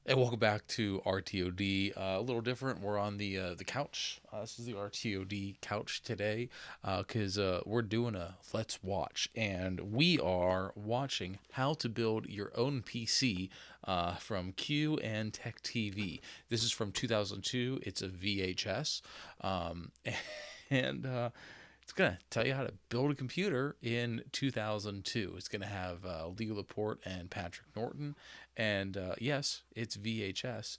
Hey, welcome back to RTOD. A little different. We're on the couch. This is the RTOD couch today because we're doing a Let's Watch, and we are watching how to build your own PC from Q and Tech TV. This is from 2002. It's a VHS, and it's going to tell you how to build a computer in 2002. It's going to have Lee Laporte and Patrick Norton. And yes, it's VHS.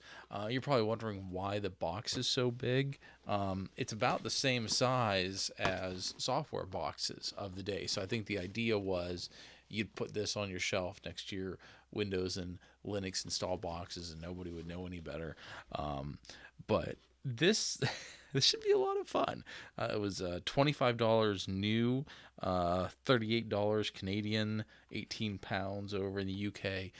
You're probably wondering why the box is so big. It's about the same size as software boxes of the day. So I think the idea was you'd put this on your shelf next to your Windows and Linux install boxes and nobody would know any better. But this this should be a lot of fun. It was $25 new, $38 Canadian, 18 pounds over in the UK.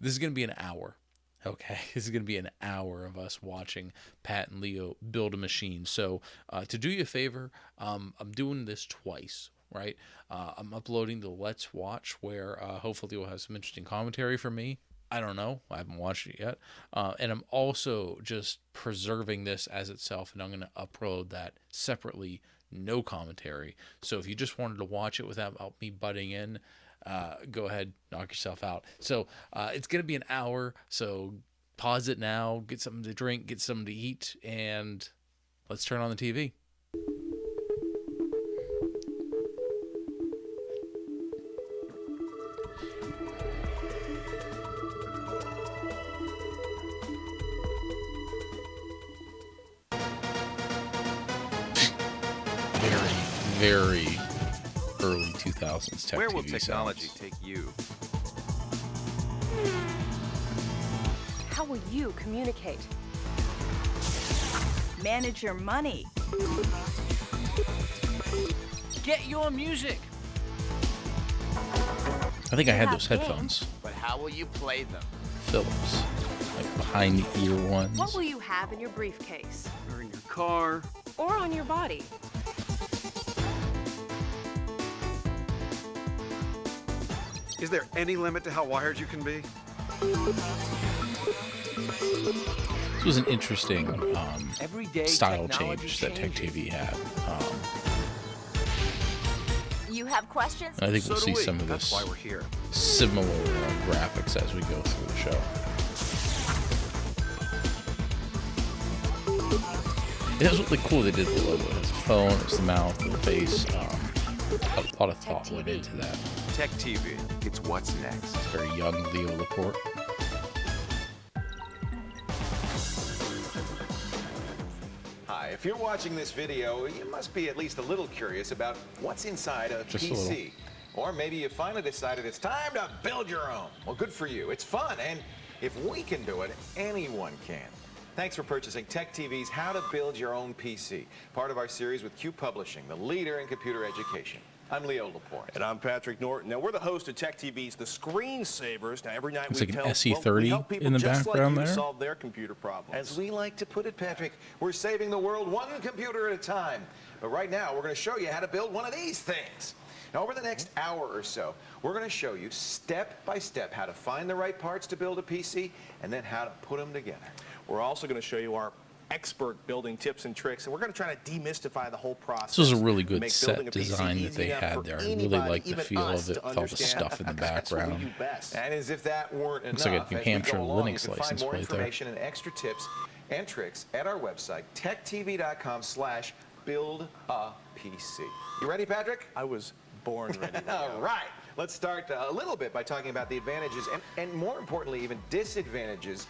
This is going to be an hour. Okay, this is going to be an hour of us watching Pat and Leo build a machine. So to do you a favor, I'm doing this twice, right? I'm uploading the Let's Watch where hopefully we'll have some interesting commentary from me. I don't know. I haven't watched it yet. And I'm also just preserving this as itself, and I'm going to upload that separately, no commentary. So if you just wanted to watch it without me butting in, go ahead, knock yourself out. So it's going to be an hour, so pause it now, get something to drink, get something to eat, and let's turn on the TV. Very early 2000s tech Where TV will technology sounds. take you? How will you communicate? Manage your money. Get your music. I think I had have those headphones, But how will you play them? Philips, like behind the ear ones. What will you have in your briefcase? Or in your car? Or on your body? Is there any limit to how wired you can be? This was an interesting Every day style technology change that Tech changes. TV had. You have questions? And I think So we'll do see we. some of That's this why we're here. similar graphics as we go through the show. It was really cool they did the logo. It was the phone, it was the mouth, and the face. A lot of thought went into that. Tech TV. It's what's next. Very young Leo Laporte. Hi, if you're watching this video, you must be at least a little curious about what's inside a Just a PC. Or maybe you finally decided it's time to build your own. Well, good for you. It's fun, and if we can do it, anyone can. Thanks for purchasing Tech TV's How to Build Your Own PC, part of our series with Q Publishing, the leader in computer education. I'm Leo Laporte. And I'm Patrick Norton. Now, we're the host of Tech TV's The Screensavers. Now, every night Looks we like an tell SE30 we help people in the just background like you there. to solve their computer problems. As we like to put it, Patrick, we're saving the world one computer at a time. But right now, we're going to show you how to build one of these things. Now, over the next hour or so, we're going to show you step by step how to find the right parts to build a PC and then how to put them together. We're also going to show you our expert building tips and tricks, and we're going to try to demystify the whole process. This was a really good Make set building a PC design that easy they enough had for there. I really anybody, liked the even feel us, of it, to with all the understand. stuff in the That's what we background. do best. And as if that weren't Looks enough, like a New as we Hampshire go along, Linux you can license find more plate there. information and extra tips and tricks at our website, techtv.com/build-a-PC. You ready, Patrick? I was born ready. All right. Let's start a little bit by talking about the advantages and more importantly, even disadvantages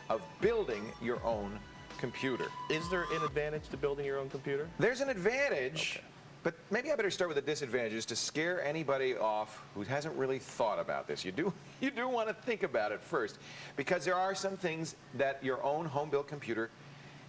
of building your own computer. Is there an advantage to building your own computer? There's an advantage, but maybe I better start with the disadvantages to scare anybody off who hasn't really thought about this. You do want to think about it first, because there are some things that your own home-built computer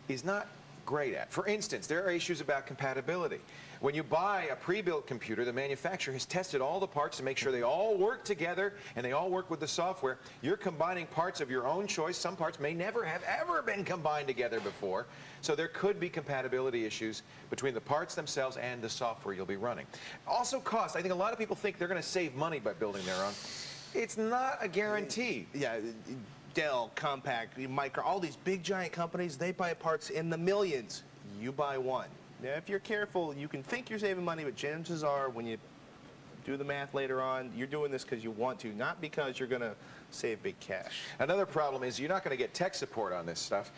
is not great at. For instance, there are issues about compatibility. When you buy a pre-built computer, the manufacturer has tested all the parts to make sure they all work together and they all work with the software. You're combining parts of your own choice. Some parts may never have ever been combined together before. So there could be compatibility issues between the parts themselves and the software you'll be running. Also cost. I think a lot of people think they're going to save money by building their own. It's not a guarantee. Yeah, Dell, Compaq, Micro, all these big giant companies, they buy parts in the millions. You buy one. Now, if you're careful, you can think you're saving money, but chances are when you do the math later on, you're doing this because you want to, not because you're going to save big cash. Another problem is you're not going to get tech support on this stuff.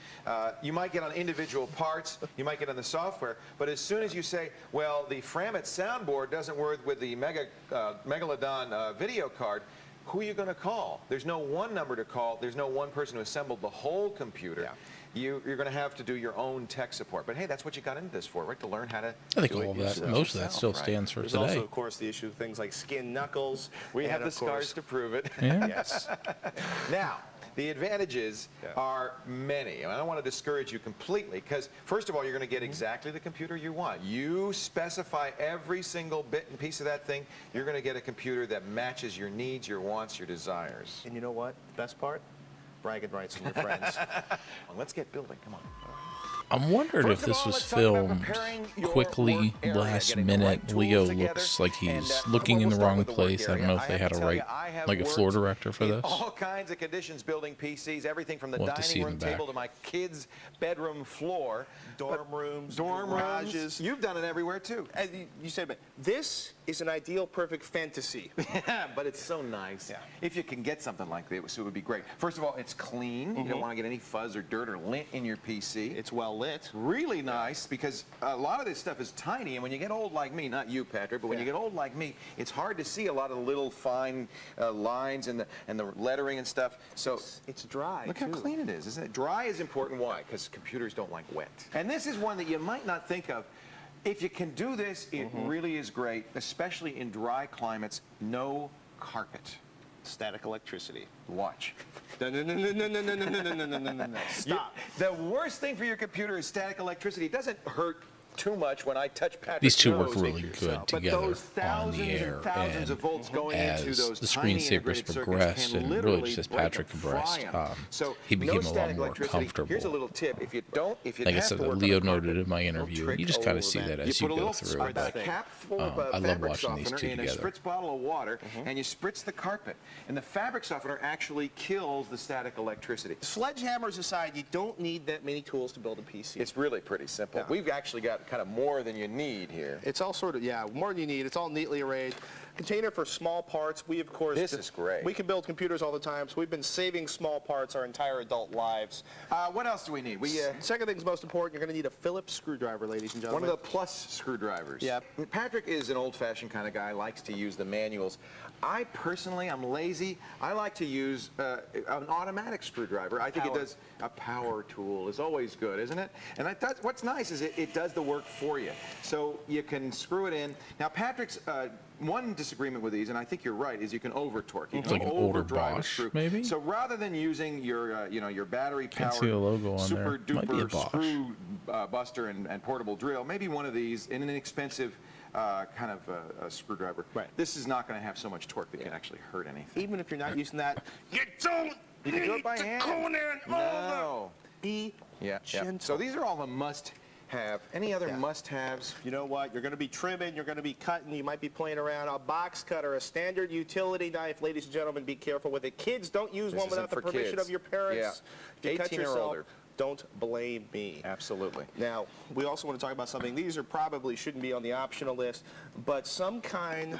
You might get on individual parts, you might get on the software, but as soon as you say, well, the Framit soundboard doesn't work with the Megalodon video card, who are you going to call? There's no one number to call. There's no one person who assembled the whole computer. Yeah. You're going to have to do your own tech support. But hey, that's what you got into this for, right? To learn how to I think do it all of that, yourself. most of that still Right. stands for There's today. also, of course, the issue of things like skin knuckles. We and have the of course- scars to prove it. Yeah. Yes. Now, the advantages Yeah. are many. And I don't want to discourage you completely because, first of all, you're going to get exactly the computer you want. You specify every single bit and piece of that thing. You're going to get a computer that matches your needs, your wants, your desires. And you know what? The best part? Bragging rights from your friends. Well, let's get building. Come on. I'm wondering if First of this all, was let's talk about filmed preparing your quickly work area, last getting the minute. right tools Leo together, looks like and, he's well, looking in we'll the start wrong with the work place. I don't area. know if they I had have a to tell you, right, I have like a floor worked director for in this. all kinds of conditions building PCs, everything from the We'll have to see dining in room the back. table to my kids' bedroom floor. Dorm rooms, Dorm garages. rooms. You've done it everywhere, too. As you said, but this is an ideal, perfect fantasy. But it's so nice. Yeah. If you can get something like this, it would be great. First of all, it's clean. You don't want to get any fuzz or dirt or lint in your PC. It's well lit. Really nice because a lot of this stuff is tiny, and when you get old like me, not you, Patrick, but when you Yeah. get old like me, it's hard to see a lot of the little fine lines and the lettering and stuff. So It's dry, look how too. clean it is, isn't it? Dry is important. Why? Because computers don't like wet. And this is one that you might not think of. If you can do this, it really is great, especially in dry climates. No carpet. Static electricity. Watch. No, no, no, no, no, no, no, no, no, no, no, no, no. Stop. The worst thing for your computer is static electricity. It doesn't hurt too much when I touch Patrick's These two work nose. really good But together those on thousands the air, and thousands of volts going into as those the tiny screensavers integrated circuits progressed can and really literally just as break Patrick and progressed, fry 'em. So he became no a lot static more electricity. comfortable. Here's a little tip: if you Like I have said, to work Leo on a carpet, noted in my little interview, trick you just kind over of see that You as you put a go little through. a But cap full of I love fabric watching these softener two in a together. spritz bottle of water, and you spritz the carpet, and the fabric softener actually kills the static electricity. Sledgehammers aside, you don't need that many tools to build a PC. It's really pretty simple. Yeah. We've actually got kind of more than you need here. It's all sort of, yeah, more than you need. It's all neatly arrayed. Container for small parts. We, of course, This is great. We can build computers all the time, so we've been saving small parts our entire adult lives. What else do we need? Second thing's most important, you're going to need a Phillips screwdriver, ladies and One gentlemen. of the plus screwdrivers. Yeah. Patrick is an old-fashioned kind of guy, likes to use the manuals. I personally, I'm lazy. I like to use an automatic screwdriver. I think it Power. does a power tool is always good, isn't it? And what's nice is it does the work for you. So you can screw it in. Now, Patrick's one disagreement with these, and I think you're right, is you can over-torque. You It's can like an older overdrive a Bosch, screw. maybe? So rather than using your, your battery-powered see a logo on there. super Might be a duper Bosch. screw buster and portable drill, maybe one of these in an inexpensive kind of a screwdriver. Right. This is not going to have so much torque that can actually hurt anything. Even if you're not using that, you don't You can do it need by to hand. go in there and No. be Yeah. gentle. So these are all the must-have. Any other must-haves? You know what? You're going to be trimming, you're going to be cutting, you might be playing around. A box cutter, a standard utility knife. Ladies and gentlemen, be careful with it. Kids, don't use This one without isn't the for permission kids. of your parents. Yeah. If you cut 18 or yourself, older. don't blame me. Absolutely. Now, we also want to talk about something. These are probably shouldn't be on the optional list, but some kind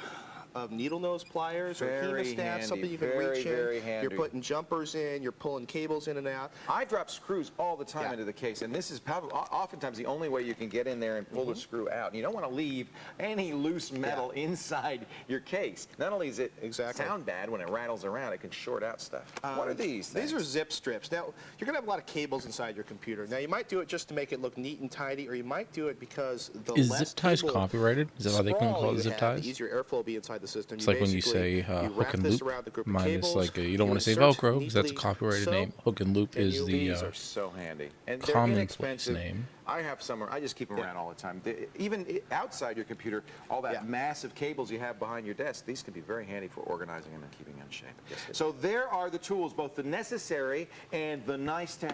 of needle nose pliers or Very hemostats, handy, something you can very, reach in. very handy. You're putting jumpers in, you're pulling cables in and out. I drop screws all the time Yeah. into the case, and this is probably oftentimes the only way you can get in there and pull the screw out. And you don't want to leave any loose metal inside your case. Not only does it Exactly. sound bad when it rattles around, it can short out stuff. What are these things? These are zip strips. Now, you're going to have a lot of cables inside your computer. Now, you might do it just to make it look neat and tidy, or you might do it because the Is less zip ties cable copyrighted? Is that why they can sprawl call it you zip have, ties? The easier airflow will be inside the system. It's like when you say hook and loop. Mine is like you don't want to say Velcro because that's a copyrighted name. Hook and loop is the These are so handy, and they're commonplace inexpensive. name. I have some. I just keep them around all the time. Even outside your computer, all that massive cables you have behind your desk, these can be very handy for organizing them and keeping in shape. So there are the tools, both the necessary and the nice to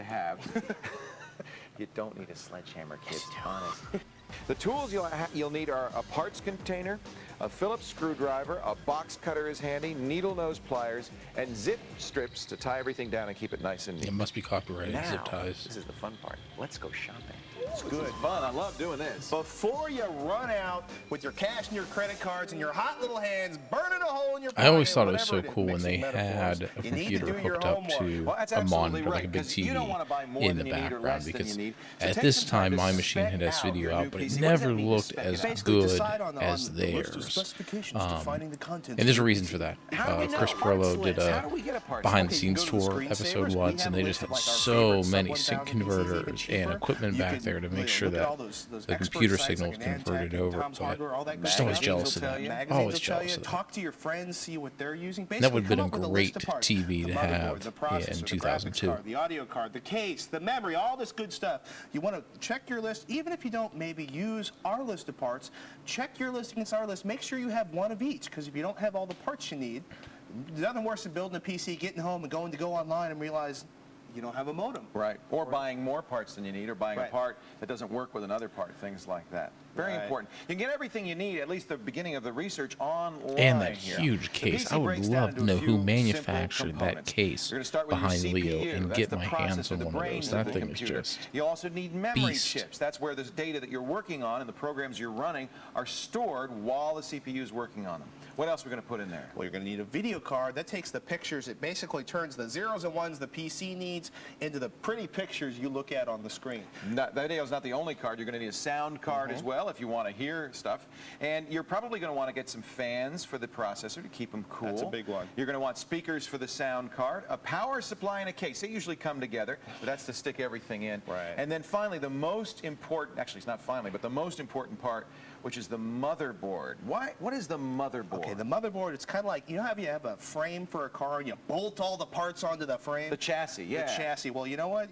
have. You don't need a sledgehammer, kids. Honest. The tools you'll need are a parts container, A Phillips screwdriver, a box cutter is handy, needle nose pliers, and zip strips to tie everything down and keep it nice and neat. It must be copyrighted. Now, Zip ties. this is the fun part. Let's go shopping. It's good. This is fun. I love doing this. Before you run out with your cash and your credit cards and your hot little hands burning a hole in your pocket, I always thought it was so whatever cool when mixing they metaphors, had a you need to computer do your hooked up homework. to Well, that's a absolutely monitor, like a right, big 'cause you don't wanna buy TV more in than the you need or background. less than Because you need. So at take this some time time, to my machine spec had this out your video new out, but PC. it What does never that mean to looked spec as it? Basically good decide on as the list of theirs. specifications defining the content And there's a of reason your for that. How do we know? Chris Parts Perlow did list. How a do we get a parts behind-the-scenes Okay, you go to tour the episode screensavers. once, We and have they a just list of, had like, our so favorite many sub-1000 sync PCs, even converters cheaper. and equipment You back can, there to make sure look at that all those the expert computer sites signals like Antec converted and over. Tom's But Hardware, all that good just always stuff. jealous of that. Magazines Always will tell jealous you, of that. talk to your friends, see what they're using. That would have Basically, been come a up with great list of parts. TV The to motherboard, have the processor, in the graphics 2002. card, the audio card, the case, the memory, all this good stuff. You want to check your list, even if you don't maybe use our list of parts, check your list against our list. Make sure you have one of each, because if you don't have all the parts you need, there's nothing worse than building a PC, getting home, and going to go online and realize you don't have a modem. Right. Or buying more parts than you need, or buying a Right. part that doesn't work with another part, things like that. Very Right. important. You can get everything you need, at least the beginning of the research, online. And that here. huge The case. PC I would breaks down love into to a know who few manufactured simple that components. case You're going to start with your behind CPU. Leo and That's get the my hands processor, on the one of brains those. of That the thing is computer. just You also need memory beast. chips. That's where the data that you're working on and the programs you're running are stored while the CPU is working on them. What else are we going to put in there? Well, you're going to need a video card. That takes the pictures. It basically turns the zeros and ones the PC needs into the pretty pictures you look at on the screen. That video is not the only card. You're going to need a sound card as well if you want to hear stuff. And you're probably going to want to get some fans for the processor to keep them cool. That's a big one. You're going to want speakers for the sound card, a power supply and a case. They usually come together, but that's to stick everything in. Right. And then finally, the most important, actually it's not finally, but the most important part, which is the motherboard. What is the motherboard? Okay, the motherboard, it's kind of like, you know how you have a frame for a car and you bolt all the parts onto the frame? The chassis, yeah. The chassis. Well, you know what?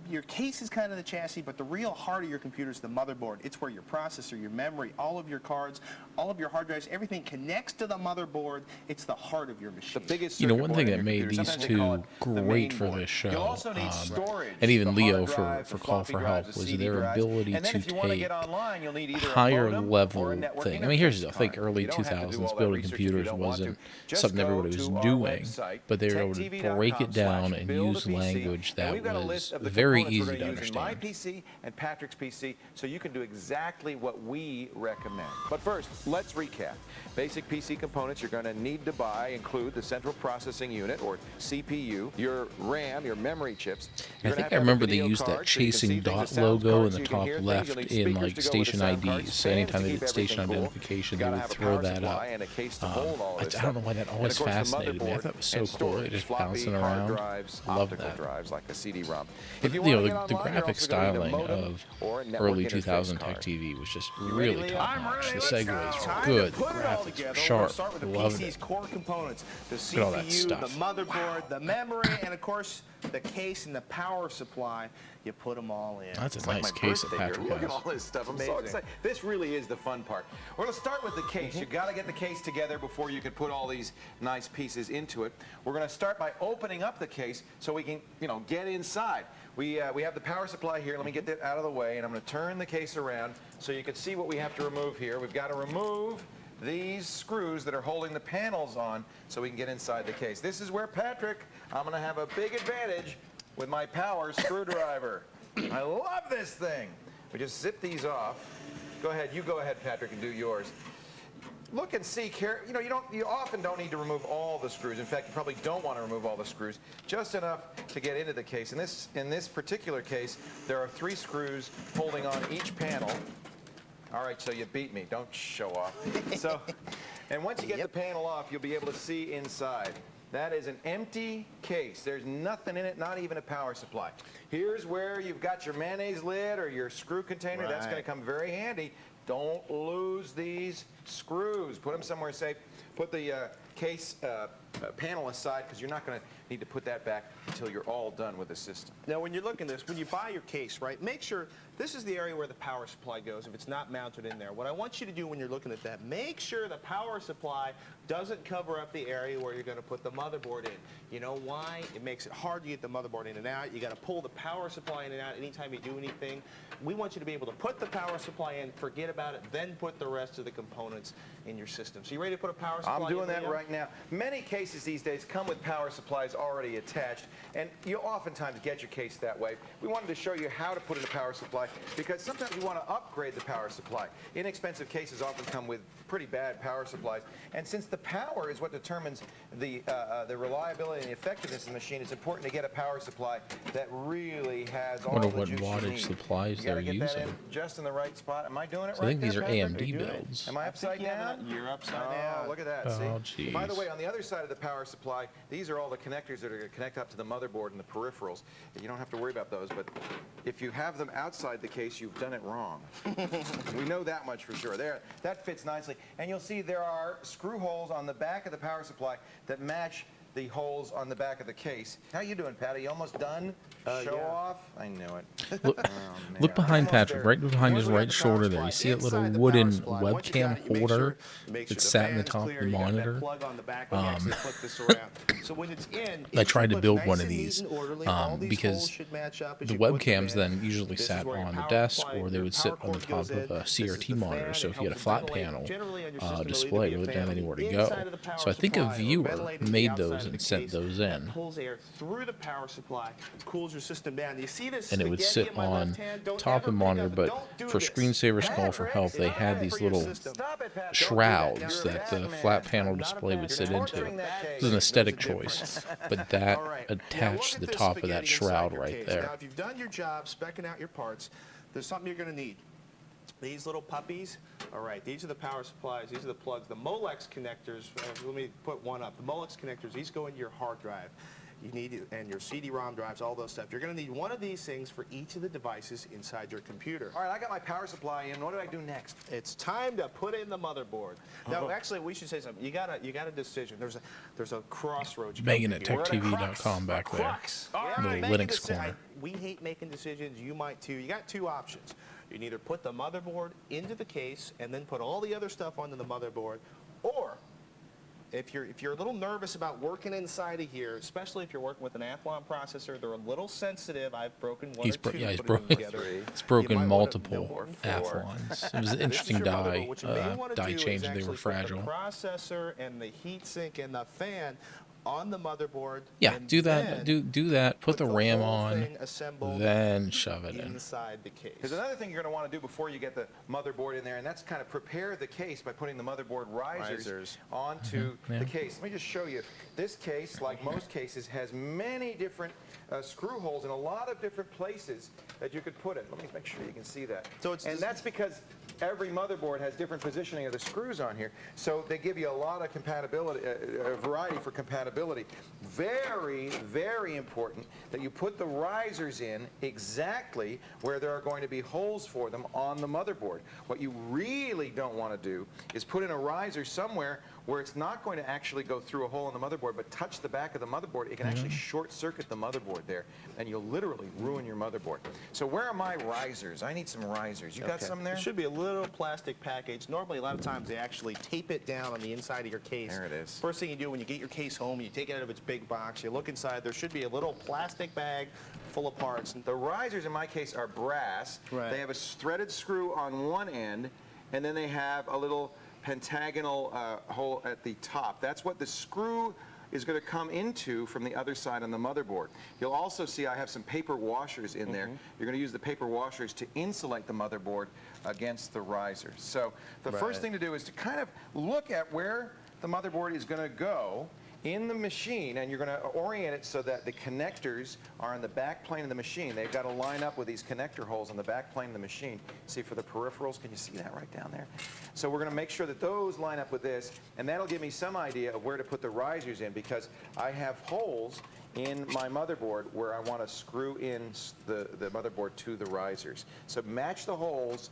Your case is kind of the chassis, but the real heart of your computer is the motherboard. It's where your processor, your memory, all of your cards, all of your hard drives, everything connects to the motherboard. It's the heart of your machine. The biggest You know, circuit one board thing in that your made computer. these Sometimes they call two it the main great for board. this show, You'll also need storage. and even the Leo hard for drive, the Call floppy for drives, Help, the was CD their drives. ability And then to if you want to take get online, you'll need either a higher modem level or a network thing. I mean, here's the interface thing, card. early You don't have to do 2000s, all that building research if you computers don't want wasn't to. Just something go everybody was to our doing, website, but they were able to break it down and use language that we've got a was list of the very components we're easy to gonna use in my understand. PC and Patrick's PC, so you can do exactly what we recommend. But first, let's recap. Basic PC components you're going to need to buy include the central processing unit, or CPU, your RAM, your memory chips. I think I remember they used that chasing dot logo in the top left in like station IDs. So anytime they did station identification, they would throw that up. And a case to I hold all of this don't know stuff. why that And always of course, the fascinated me. I motherboard thought it was so and cool. storage, It just floppy, bouncing hard around. drives, Love optical that. drives like a CD-ROM. But, If you you know, want to get the online, you're graphic also gonna need a styling modem of or a network early interface 2000 tech card. TV was just ready, really Leo? top I'm notch. The Let's segues time were to good. The put it all graphics together. were We'll sharp. start with the Loved PC's it. core components: the at all that CPU, the stuff. motherboard, the memory, and of course the case and the power supply. You put them all in. That's a It's like nice my case that birthday here. Patrick Look at has. all this stuff. I'm so Amazing. excited. This really is the fun part. We're going to start with the case. You got to get the case together before you can put all these nice pieces into it. We're going to start by opening up the case so we can, get inside. We have the power supply here. Let me get that out of the way, and I'm going to turn the case around so you can see what we have to remove here. We've got to remove these screws that are holding the panels on so we can get inside the case. This is where I'm going to have a big advantage with my power screwdriver. I love this thing. We just zip these off. Go ahead, Patrick, and do yours. Look and see, you often don't need to remove all the screws. In fact, you probably don't want to remove all the screws, just enough to get into the case. In this particular case, there are 3 screws holding on each panel. All right, so you beat me. Don't show off. And once you get the panel off, you'll be able to see inside. That is an empty case. There's nothing in it, not even a power supply. Here's where you've got your mayonnaise lid or your screw container. That's going to come very handy. Don't lose these screws. Put them somewhere safe. put the case panel aside because you're not going to need to put that back until you're all done with the system. Now, when you're looking at this, when you buy your case, right, make sure this is the area where the power supply goes if it's not mounted in there. What I want you to do when you're looking at that, make sure the power supply doesn't cover up the area where you're going to put the motherboard in. You know why? It makes it hard to get the motherboard in and out. You got to pull the power supply in and out anytime you do anything. We want you to be able to put the power supply in, forget about it, then put the rest of the components in your system. So you ready to put a power supply in? I'm doing that right now. Many cases these days come with power supplies already attached, and you'll oftentimes get your case that way. We wanted to show you how to put in a power supply because sometimes you want to upgrade the power supply. Inexpensive cases often come with pretty bad power supplies, and since the power is what determines the reliability and the effectiveness of the machine, it's important to get a power supply that really has all Wonder the what juice you wattage need. supplies You gotta they're get that in using. just in the right spot. Am I doing it So I right think these there, are Patrick? AMD builds. Am I upside down? You're upside Oh, down. look at that. Oh, See? By the jeez. way, on the other side of the power supply, these are all the connectors that are going to connect up to the motherboard and the peripherals. You don't have to worry about those, but if you have them outside the case, you've done it wrong. We know that much for sure. There, that fits nicely. And you'll see there are screw holes on the back of the power supply that match the holes on the back of the case. How you doing, Patty? You almost done? Show yeah. off? I knew it. Look, Oh, man. look behind Almost Patrick, there. right behind his Once we got right the power shoulder there. supply You see that little inside the wooden power supply, once you got webcam it, you make holder sure that the sat in the fan's top clear, of the you got that monitor? plug on the back when you actually flip this around. So when it's in, I it tried should to look build nice one of and neat these, and orderly. All these because holes should match up as the you put them webcams in. then usually This is sat where your on the power desk, supply, or they your would power sit on cord the goes top of in. a This is CRT the monitor. fan. So It if you had a helps flat ventilate. panel Generally on your system, display, there'll really either didn't have be a anywhere to fan go. inside of the power So I think a supply or viewer ventilator to the made outside those of the and sent case those that in. pulls air through the power supply, cools your system down. You see this And it would spaghetti sit in my on left hand? Don't top ever of the pick monitor, up- but don't do for this. screensavers call for help, they had these little Stop it, Pat. shrouds Don't do that You're a the bad flat man. panel I'm not a display bad would man. sit You're into. torturing that case. This is an aesthetic choice, but that All right. Now, attached look the at this top of that spaghetti inside shroud your right case. there. Now, if you've done your job specking out your parts, there's something you're going to need. These little puppies, all right, these are the power supplies, these are the plugs. The Molex connectors, let me put one up. The Molex connectors, these go into your hard drive. You need, and your CD-ROM drives, all those stuff. You're going to need one of these things for each of the devices inside your computer. All right, I got my power supply in. What do I do next? It's time to put in the motherboard. No, actually, we should say something. You got a decision. There's a crossroads. you Megan gotta at figure out. techtv.com back there. Crux. All Yeah, right. Little make a Linux corner. We hate making decisions. You might too. You got two options. You can either put the motherboard into the case and then put all the other stuff onto the motherboard, or if you're a little nervous about working inside of here, especially if you're working with an Athlon processor, they're a little sensitive. I've broken one or two. He's put them broken. together. It's You broken might wanna multiple know for. Athlons. It was an This is interesting your motherboard. What you may die wanna do is change. They actually were put fragile. The processor and the heatsink and the fan on the motherboard. Yeah, and do that. then Do that. Put the RAM whole on, thing assembled then shove it in. inside the case. There's another thing you're going to want to do before you get the motherboard in there, and that's kind of prepare the case by putting the motherboard risers onto yeah. the case. Let me just show you. This case, like most cases, has many different screw holes in a lot of different places that you could put it. Let me make sure you can see that. So it's and just- that's because every motherboard has different positioning of the screws on here, so they give you a lot of compatibility, a variety for compatibility. Very, very important that you put the risers in exactly where there are going to be holes for them on the motherboard. What you really don't want to do is put in a riser somewhere where it's not going to actually go through a hole in the motherboard, but touch the back of the motherboard. It can actually short circuit the motherboard there, and you'll literally ruin your motherboard. So where are my risers? I need some risers. You got some there? It should be a little plastic package. Normally, a lot of times, they actually tape it down on the inside of your case. There it is. First thing you do when you get your case home, you take it out of its big box, you look inside, there should be a little plastic bag full of parts. The risers in my case are brass. Right. They have a threaded screw on one end, and then they have a little pentagonal hole at the top. That's what the screw is going to come into from the other side on the motherboard. You'll also see I have some paper washers in there. You're going to use the paper washers to insulate the motherboard against the risers. So the first thing to do is to kind of look at where the motherboard is going to go in the machine, and you're going to orient it so that the connectors are on the back plane of the machine. They've got to line up with these connector holes on the back plane of the machine. See, for the peripherals, can you see that right down there? So we're going to make sure that those line up with this, and that'll give me some idea of where to put the risers in, because I have holes in my motherboard where I want to screw in the motherboard to the risers. So match the holes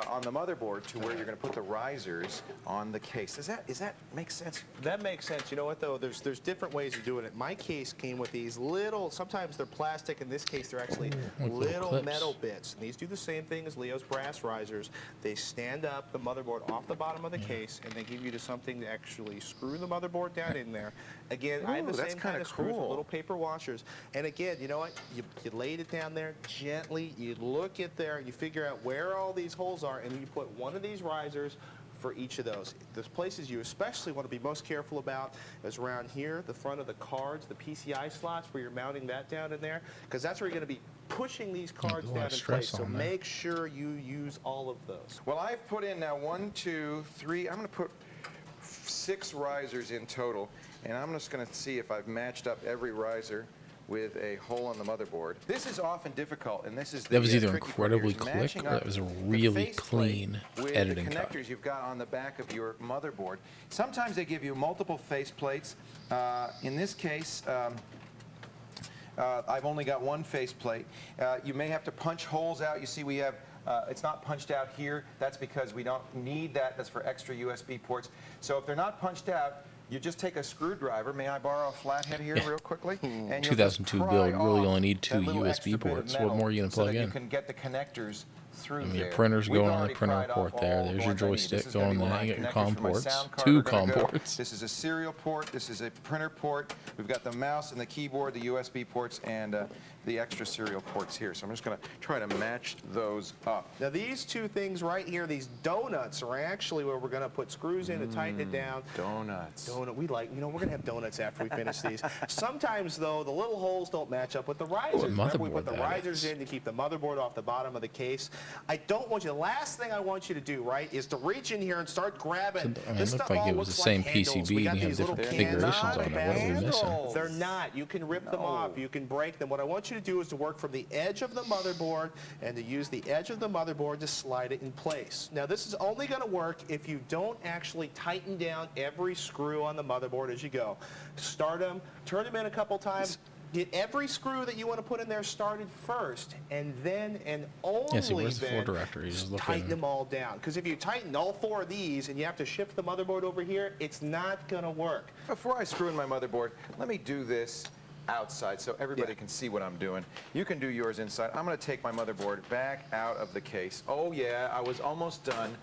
on the motherboard to where you're going to put the risers on the case. Does that make sense? That makes sense. You know what, though? There's different ways of doing it. My case came with these little, sometimes they're plastic. In this case, they're actually like little clips. metal bits. And these do the same thing as Leo's brass risers. They stand up the motherboard off the bottom of the case, and they give you to something to actually screw the motherboard down in there. Again, I have the that's same kind kinda of screws with cool. little paper washers. And again, you know what? You laid it down there gently. You look at there, you figure out where all these holes are, and you put one of these risers for each of those. The places you especially want to be most careful about is around here, the front of the cards, the PCI slots, where you're mounting that down in there, because that's where you're going to be pushing these cards a lot down of in stress place. So on that. make sure you use all of those. Well, I've put in now 1, 2, 3. I'm going to put 6 risers in total, and I'm just going to see if I've matched up every riser with a hole on the motherboard. This is often difficult, and this is the That was either tricky part here, incredibly is quick matching or up that was a the really faceplate clean with editing the cut. connectors you've got on the back of your motherboard. Sometimes they give you multiple faceplates. In this case, I've only got one faceplate. You may have to punch holes out. You see we have, it's not punched out here. That's because we don't need that. That's for extra USB ports. So if they're not punched out, you just take a screwdriver. May I borrow a flathead here real quickly? And you'll just 2002 pry build, you really off only need that 2 little extra USB bit of ports. What metal more are you going to so plug that in? you can get the connectors through I mean, there. your printer's We've going on the already printer pried off port there. all There's the your ones I need. joystick This is gonna going be where there. my You got your connectors COM for my ports. sound card 2 are gonna COM go. ports. This is a serial port. This is a printer port. We've got the mouse and the keyboard, the USB ports, and the extra serial ports here. So I'm just going to try to match those up. Now these two things right here, these donuts, are actually where we're going to put screws in to tighten it down. Donuts. We like, we're going to have donuts after we finish these. Sometimes, though, the little holes don't match up with the risers. Remember, we put the motherboard that risers is. in to keep the motherboard off the bottom of the case. I don't want you, the last thing I want you to do, right, is to reach in here and start grabbing. I mean, This it looked stuff like all it was looks the same like handles. PCB We got and you have these little different cans configurations on on the it. What are we back. missing? They're not. You can rip them off. You can break them. What I want you to do is to work from the edge of the motherboard and to use the edge of the motherboard to slide it in place. Now, this is only going to work if you don't actually tighten down every screw on the motherboard as you go. Start them, turn them in a couple times, get every screw that you want to put in there started first, and then and only Yeah, see, where's the then floor directory? Just looking- tighten them all down. Because if you tighten all 4 of these and you have to shift the motherboard over here, it's not going to work. Before I screw in my motherboard, let me do this outside so everybody can see what I'm doing. You can do yours inside. I'm going to take my motherboard back out of the case. Oh yeah, I was almost done.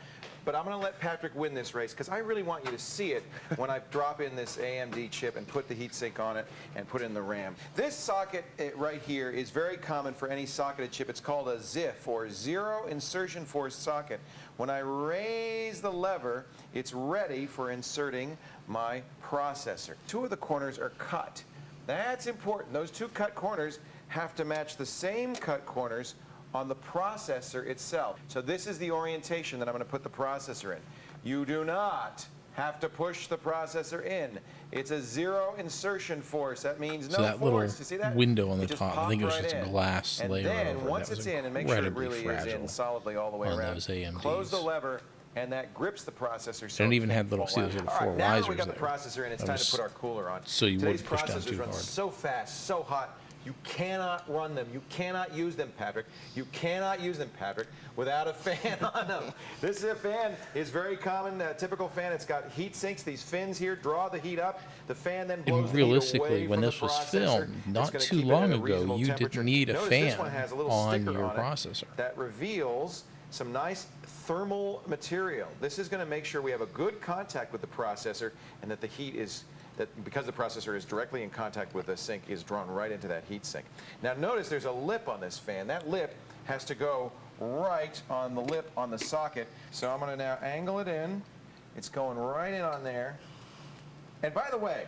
But I'm going to let Patrick win this race because I really want you to see it when I drop in this AMD chip and put the heatsink on it and put in the RAM. This socket right here is very common for any socketed chip. It's called a ZIF, or Zero Insertion Force Socket. When I raise the lever, it's ready for inserting my processor. 2 of the corners are cut. That's important. Those 2 cut corners have to match the same cut corners on the processor itself. So this is the orientation that I'm going to put the processor in. You do not have to push the processor in. It's a zero insertion force. That means no So that force. little You see that? window on the It just top, I popped think it was right just a in. glass and layer then over it. once That it's was in, and make sure it incredibly really is in fragile solidly all the way on around. those AMDs. Close the lever, and that grips the processor. So Didn't it even can't have little, fall see out. those little All 4 right, now risers we got the there. processor in. It's That time to was put our cooler on. so you Today's wouldn't push down processors too run hard. so fast, so hot. You cannot run them. You cannot use them, Patrick. You cannot use them, Patrick, without a fan on them. This is a fan. It's very common, typical fan. It's got heat sinks. These fins here draw the heat up. The fan then blows And the heat realistically, away when from this the was processor. filmed, It's not gonna too keep it long at a ago, reasonable you temperature. didn't need a Notice fan this one has a little on sticker your on it processor. that reveals some nice thermal material. This is going to make sure we have a good contact with the processor and that the heat is, that because the processor is directly in contact with the sink, is drawn right into that heat sink. Now notice there's a lip on this fan. That lip has to go right on the lip on the socket. So I'm going to now angle it in. It's going right in on there. And by the way,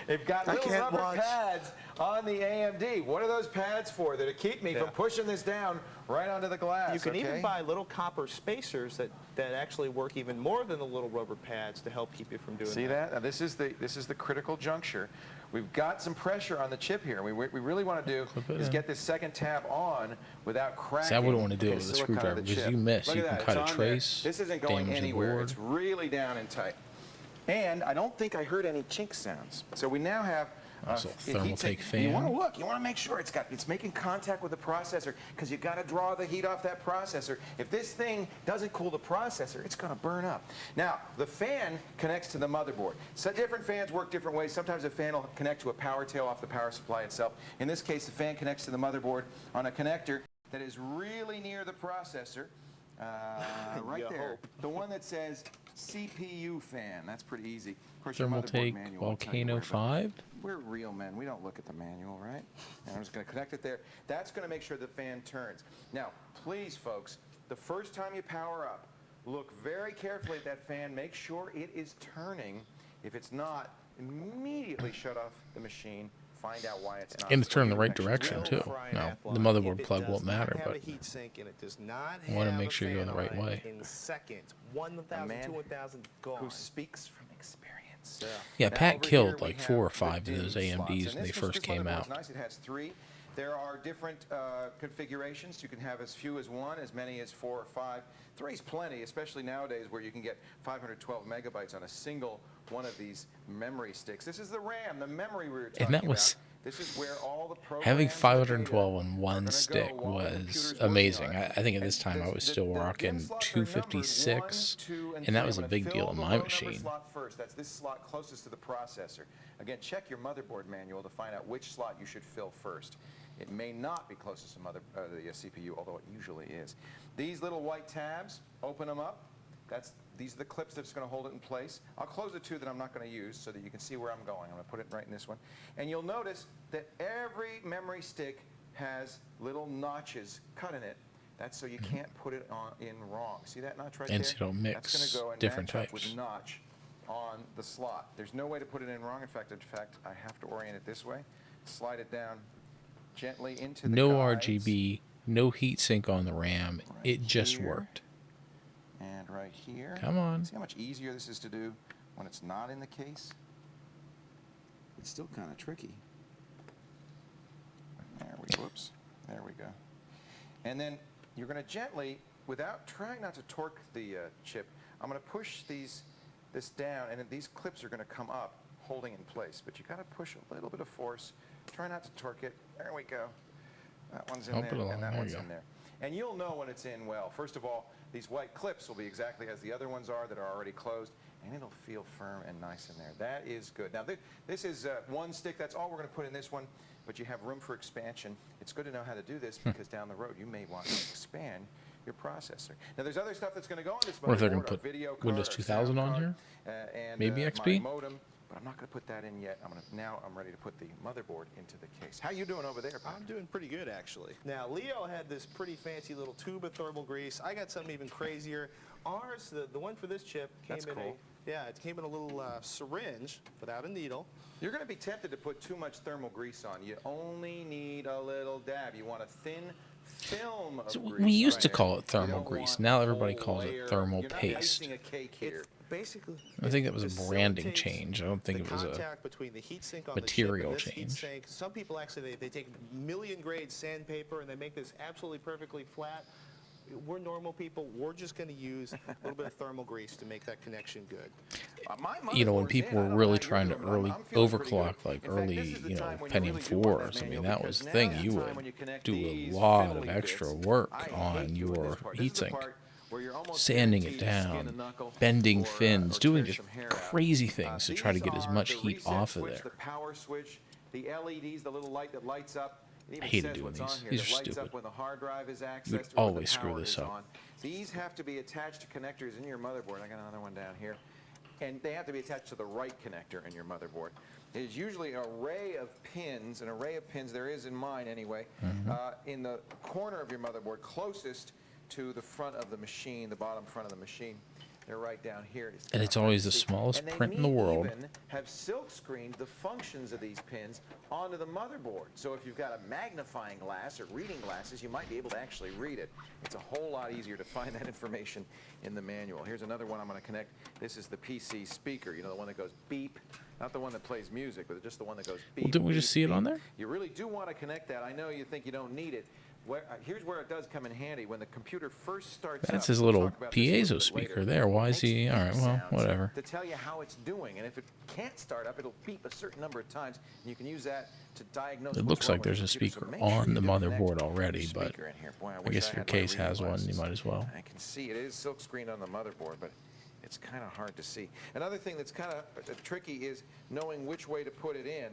they've got little can't rubber watch. pads on the AMD. What are those pads for? They're to keep me from pushing this down right onto the glass. You can even okay? buy little copper spacers that actually work even more than the little rubber pads to help keep you from doing See that? Now, this is the critical juncture. We've got some pressure on the chip here. We really want to do is get this second tab on without cracking. See, I wouldn't want to do the it with a silicon of screwdriver the because chip. you miss. Look You at can that. cut It's a on there. trace. This isn't going damage the anywhere. board. It's really down and tight. And I don't think I heard any chink sounds. So we now have That's a a thermal heat take sink. And you want to fan. look. You want to make sure it's making contact with the processor, because you got to draw the heat off that processor. If this thing doesn't cool the processor, it's going to burn up. Now, the fan connects to the motherboard. So different fans work different ways. Sometimes a fan will connect to a power tail off the power supply itself. In this case, the fan connects to the motherboard on a connector that is really near the processor. Right there. The one that says CPU fan. That's pretty easy. Of course, your Thermal motherboard take manual will tell you Volcano where, but 5. we're real men. We don't look at the manual, right? And I'm just going to connect it there. That's going to make sure the fan turns. Now, please, folks, the first time you power up, look very carefully at that fan. Make sure it is turning. If it's not, immediately shut off the machine. Find out why it's not. And it's before turned the you right actually direction, drill. too. Fry an No, apple the on it. motherboard If it plug does won't not matter, have but a heat sink and it does not I wanna have make a sure you go fan the right on it, way. In seconds, A 1,000, man 2,000 gone. Who speaks from experience. yeah, Now, Pat over killed here we like have 4 or the 5 of DIMM those slots. AMDs And when this they first came motherboard's out. nice. It has 3. There are different configurations. You can have as few as 1, as many as 4 or 5. 3 is plenty, especially nowadays where you can get 512 megabytes on a single one of these memory sticks. This is the RAM, the memory we were talking And that was about. This is where all the programs having and the 512 data on are one gonna stick go while the was computer's working amazing. on it. I think at this And time I was still DIMM rocking slots are numbered 256, 1, 2, and that 3. was a I'm gonna big deal fill on the my low-number machine. slot first. That's this slot closest to the processor. Again, check your motherboard manual to find out which slot you should fill first. It may not be closest to the CPU, although it usually is. These little white tabs, open them up. These are the clips that's going to hold it in place. I'll close the 2 that I'm not going to use so that you can see where I'm going. I'm going to put it right in this one. And you'll notice that every memory stick has little notches cut in it. That's so you can't put it in wrong. See that notch right there? And so you don't mix That's going to go and different match up types. with notch on the slot. There's no way to put it in wrong. In fact, I have to orient it this way. Slide it down gently into the No guides. RGB, no heat sink on the RAM. Right It just here. worked. And right here. Come on. See how much easier this is to do when it's not in the case? It's still kind of tricky. Whoops. There we go. And then you're going to gently, without trying not to torque the chip, I'm going to push this down, and then these clips are going to come up, holding in place. But you got to push a little bit of force. Try not to torque it. There we go. That one's in Help there, it along. and that There one's you in go. there. And you'll know when it's in well. First of all, these white clips will be exactly as the other ones are that are already closed, and it'll feel firm and nice in there. That is good. Now, this is one stick. That's all we're going to put in this one, but you have room for expansion. It's good to know how to do this because down the road you may want to expand your processor. Now, there's other stuff that's going to go on this Wonder if they're motherboard, gonna our put video card, Windows our 2000 sound on card, here? and Maybe my XP? modem. But I'm not going to put that in yet. Now I'm ready to put the motherboard into the case. How you doing over there, Pat? I'm doing pretty good, actually. Now, Leo had this pretty fancy little tube of thermal grease. I got something even crazier. Ours, the one for this chip, came That's in cool. it came in a little syringe without a needle. You're going to be tempted to put too much thermal grease on. You only need a little dab. You want a thin film of So grease. we used to right call there. it thermal You don't grease. want Now a everybody whole calls it layer. thermal You're not paste. icing a cake here. Basically, I think it was a branding facilitates change. I don't think the it was a contact between the heat sink on material the chip and this heat change. sink. Some people actually they take million grade sandpaper and they make this absolutely perfectly flat. We're normal people. We're just going to use a little bit of thermal grease to make that connection good. You know, when motherboard's people in. I were don't know really how trying you're to doing, but early I'm feeling pretty good. overclock, like In fact, early, this is the you know, time when you Pentium really do want 4s. that I mean, manual, that was because the thing. now You is the time would when you connect do a these lot of fiddly extra bits. work I hate on doing your this part. This is the heatsink. part where you're almost Sanding guaranteed it to skin a down, knuckle bending or fins, tear doing just some hair out. crazy things to try to These get as are much the heat reset off of switch, there. The power switch, the LEDs, the little light that lights up. It even I hated says doing what's these. on here. These That are lights stupid. up when the hard drive is accessed. You would or when the always screw power this is up. on. These have to be attached to connectors in your motherboard. I got another one down here. And they have to be attached to the right connector in your motherboard. It is usually an array of pins, there is in mine anyway, in the corner of your motherboard closest to the front of the machine, the bottom front of the machine. They're right down here. And it's always the smallest And they print in the may world. even have silk screened the functions of these pins onto the motherboard. So if you've got a magnifying glass or reading glasses, you might be able to actually read it. It's a whole lot easier to find that information in the manual. Here's another one I'm going to connect. This is the PC speaker, you know, the one that goes beep. Not the one that plays music, but just the one that goes beep. Well, didn't we just beep, see it on beep. there? You really do want to connect that. I know you think you don't need it, Here's where it does come in handy. When the computer first starts That's up, his we'll little talk about this a little piezo bit speaker later, there. Why is makes he? All right, beep well, sounds whatever. to tell you how it's doing. And if it can't start up, it'll beep a certain number of times. And you can use that to diagnose It what's looks wrong like with there's the a computer. So speaker make sure on you the do connect motherboard already, but speaker in here. Boy, I wish guess if had your my case reading has one, you glasses. might as well. I can see it is silk screened on the motherboard, but it's kind of hard to see. Another thing that's kind of tricky is knowing which way to put it in.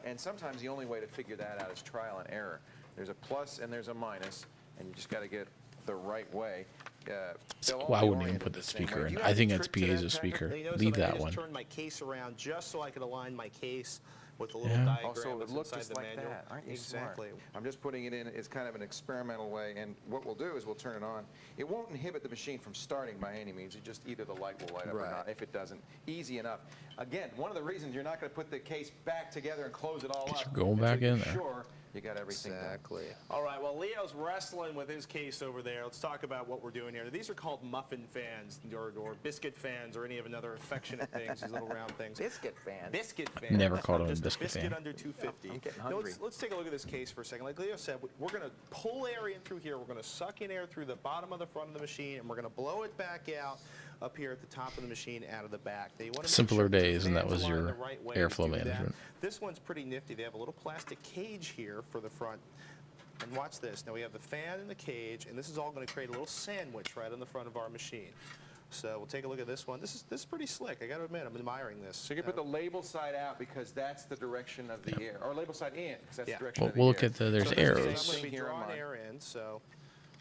And sometimes the only way to figure that out is trial and error. There's a plus and there's a minus, and you just got to get the right way. Well, I wouldn't even put the speaker in. I think that's piezo speaker. Now, you notice Leave that I that just one. turned my case around just so I could align my case with the little Yeah. diagram Also, it that's looked inside just the like manual. that. Aren't you Exactly. smart? I'm just putting it in as kind of an experimental way, and what we'll do is we'll turn it on. It won't inhibit the machine from starting by any means. It just either the light will light up or not. If it doesn't, easy enough. Again, one of the reasons you're not going to put the case back together and close it all up. You're going back until in you're there. Sure, you got everything done. Exactly. All right, well, Leo's wrestling with his case over there. Let's talk about what we're doing here. These are called muffin fans or biscuit fans or any of another affectionate things, these little round things. Biscuit fan. Biscuit fan. Never called him a Just biscuit fan. under 250. I'm getting Now, hungry. let's take a look at this case for a second. Like Leo said, we're going to pull air in through here. We're going to suck in air through the bottom of the front of the machine, and we're going to blow it back out up here at the top of the machine out of the back. Now, you want to make Simpler sure that the days, and that fans was align your the right way airflow to do that. management. This one's pretty nifty. They have a little plastic cage here for the front. And watch this. Now we have the fan and the cage, and this is all going to create a little sandwich right on the front of our machine. So we'll take a look at this one. This is pretty slick. I got to admit, I'm admiring this. So you can put the label side out because that's the direction of the air, or label side in because that's Yeah. the direction Well, of the we'll air. look at the. There's So this is arrows. the I'm same going to be here on drawing mine. air in, so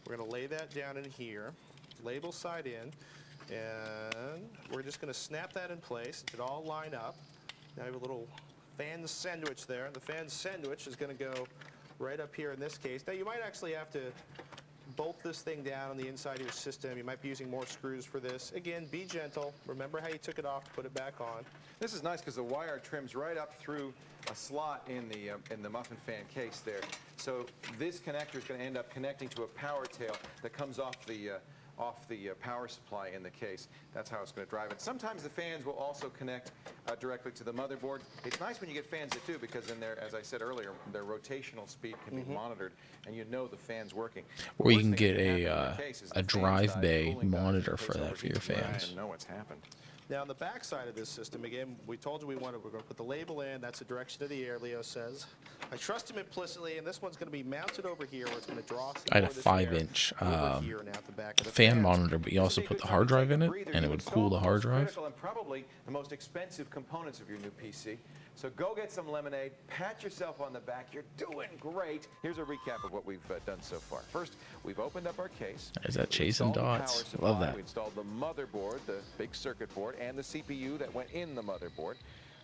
we're going to lay that down in here, label side in, and we're just going to snap that in place. It all line up. Now I have a little fan sandwich there, and the fan sandwich is going to go right up here in this case. Now you might actually have to bolt this thing down on the inside of your system. You might be using more screws for this. Again, be gentle. Remember how you took it off to put it back on. This is nice because the wire trims right up through a slot in the muffin fan case there. So this connector is going to end up connecting to a power tail that comes off the power supply in the case. That's how it's going to drive it. Sometimes the fans will also connect directly to the motherboard. It's nice when you get fans that do because then as I said earlier, their rotational speed can be monitored and you know the fan's working. Or you The can worst get thing that can happen in the case is a the fans drive die, bay cooling dies, monitor it for takes that for your overheat. I fans. didn't know what's happened. Now on the back side of this system, again, we told you we're going to put the label in. That's the direction of the air, Leo says. I trust him implicitly, and this one's going to be mounted over here where it's going to draw some I had a more of this air 5-inch over here and out the back of the fan fans. monitor, but you also put the hard drive in it, and it would cool the hard drive. And probably the most expensive components of your new PC. So go get some lemonade, pat yourself on the back. You're doing great. Here's a recap of what we've done so far. First, we've opened up our case. There's that We chasing installed the power dots. supply. Love that. We installed the motherboard, the big circuit board, and the CPU that went in the motherboard.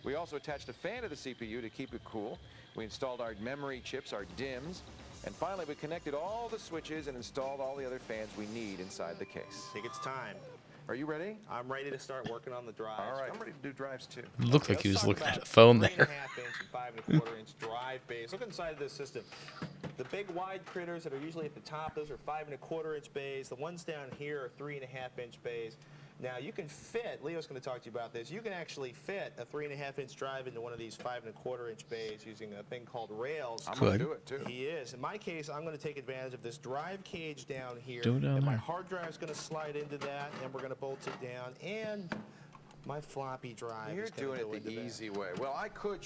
We also attached a fan to the CPU to keep it cool. We installed our memory chips, our DIMMs. And finally, we connected all the switches and installed all the other fans we need inside the case. I think it's time. Are you ready? I'm ready to start working on the drives. All right, I'm ready to do drives too. It looked like he Let's was talk looking at about a phone 3.5 there. inch and 5 1/4 inch drive bays. Look inside of this system. The big wide critters that are usually at the top, those are 5 1/4 inch bays. The ones down here are 3.5 inch bays. Now you can fit, Leo's going to talk to you about this, you can actually fit a 3.5 inch drive into one of these 5 1/4 inch bays using a thing called rails. I'm going to Could. do it too. He is. In my case, I'm going to take advantage of this drive cage down here. Do it down and my there. hard drive's going to slide into that, and we're going to bolt it down. And my floppy drive You're is going doing to go it the into that. easy way. Well, I could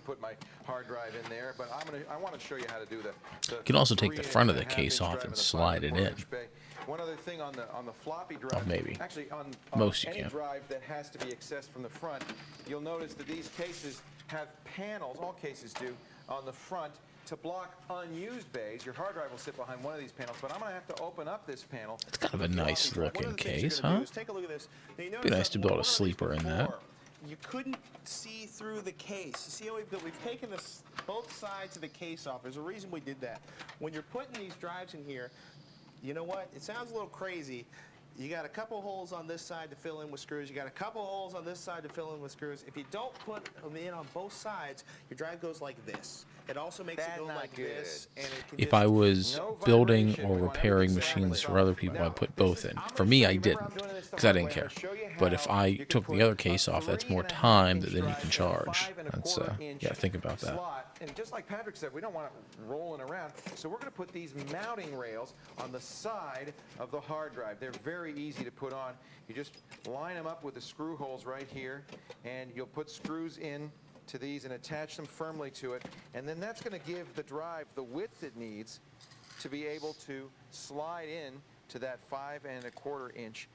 put my hard drive in there, but I want to show you how to do the You can also take the front of the 3.5 case inch off drive and the slide it 5 in. 1/4 inch bay. One other thing on the floppy drive, Well, maybe. actually on Most you any can. drive that has to be accessed from the front, you'll notice that these cases have panels, all cases do, on the front to block unused bays. Your hard drive will sit behind one of these panels, but I'm going to have to open up this panel. It's kind of a nice One of looking the things case, you're gonna huh? do is take a look at this. Now, you Be notice nice that to build a one of these sleeper in that. before, You couldn't see through the case. See how we've taken this both sides of the case off. There's a reason we did that. When you're putting these drives in here, you know what? It sounds a little crazy. You got a couple holes on this side to fill in with screws. You got a couple holes on this side to fill in with screws. If you don't put them in on both sides, your drive goes like this. It also makes it That's go not like good. this. And it can If just, I was No building vibration. or We want repairing everything set up machines like for that. other people, Now, I'd put this both is- in. I'm For gonna me, show I you- remember didn't, I'm doing this the because I hard didn't way. I'm care. gonna show you But if how I you can took put the other case a off, that's more 3.5 time that inch then you drive can in a charge. 5 That's 1/4 inch yeah, think about that. slot. And just like Patrick said, we don't want it rolling around. So we're going to put these mounting rails on the side of the hard drive. They're very easy to put on. You just line them up with the screw holes right here, and you'll put screws in to these and attach them firmly to it. And then that's going to give the drive the width it needs to be able to slide in to that 5 1/4 inch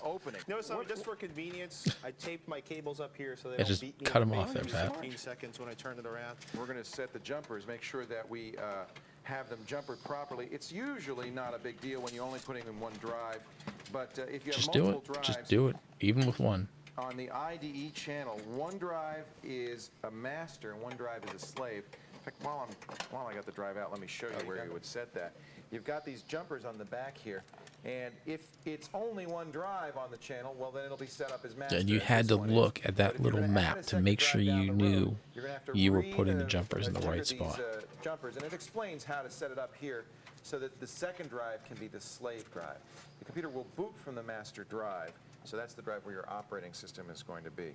opening. You know something, just for convenience, I taped my cables up here so they Yeah, don't just beat me cut in 'em the off face there, for Pat. 15 seconds when I turn it around. We're going to set the jumpers, make sure that we have them jumpered properly. It's usually not a big deal when you're only putting in one drive, but if you have Just do multiple it. drives, Just do it, even with one. on the IDE channel, one drive is a master and one drive is a slave. In fact, while I got the drive out, let me show you where you would set that. You've got these jumpers on the back here, and if it's only one drive on the channel, well, then it'll be set up as master. And you as had this to one is. look at But that if you're little gonna add map a to second make drive sure down you the knew road, you're gonna have to you were putting the re- jumpers in the trigger right these, spot. Jumpers, and it explains how to set it up here so that the second drive can be the slave drive. The computer will boot from the master drive, so that's the drive where your operating system is going to be.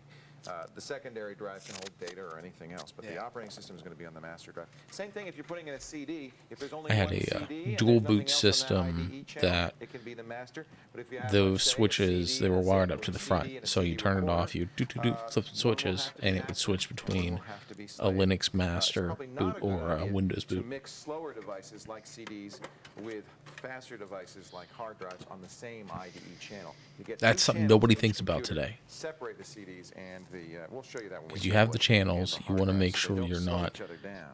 The secondary drive can hold data or anything else, but the Yeah. operating system is going to be on the master drive. Same thing if you're putting in a CD. If there's only I had one a CD and dual there's nothing boot else on system IDE channel, that it can be the master. But if you have, those let's say, a switches, CD they were and a wired set up to the with a front. CD and a So you CD turn it recorder, off, you flip the one will switches, have to be and it would active, switch one between will have to be a slave. Linux It's master probably boot not a good or a idea Windows to boot. mix slower devices like CDs with faster devices like hard drives on the same IDE channel. You get That's two something channels nobody in each thinks about computer. today. Separate the CDs and the. We'll show you that when we Because you have the assemble it, and channels, the you hard want to drives make so sure they don't you're slow not each other down.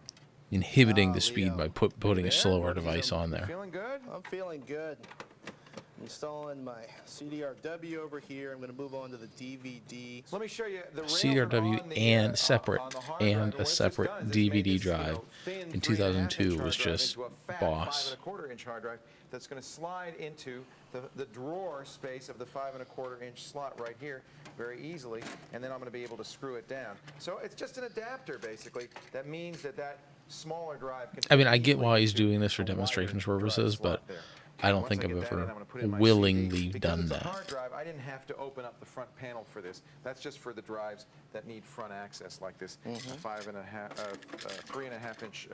inhibiting Ah, the speed Leo. by putting a There? slower What is device it? on there. Feeling good? I'm feeling good. Installing my CDRW over here. I'm going to move on to the DVD. Let me show you the rails CDRW are on the, and separate on the hard and drive. a What this separate has done is it's made DVD this, drive thin in 3.5 2002 inch was hard drive just into a fat boss. 5 1/4 inch hard drive that's going to slide into the drawer space of the 5 1/4 inch slot right here very easily, and then I'm going to be able to screw it down. So it's just an adapter basically. That means that smaller drive can. I mean, I get easily why he's into doing this for a wider demonstration drive purposes, slot but there. I don't Once think I I've get that in, ever I'm gonna put in my willingly CD. Because done it's a that. hard drive, I didn't have to open up the front panel for this. That's just for the drives that need front access like this. A 3.5 inch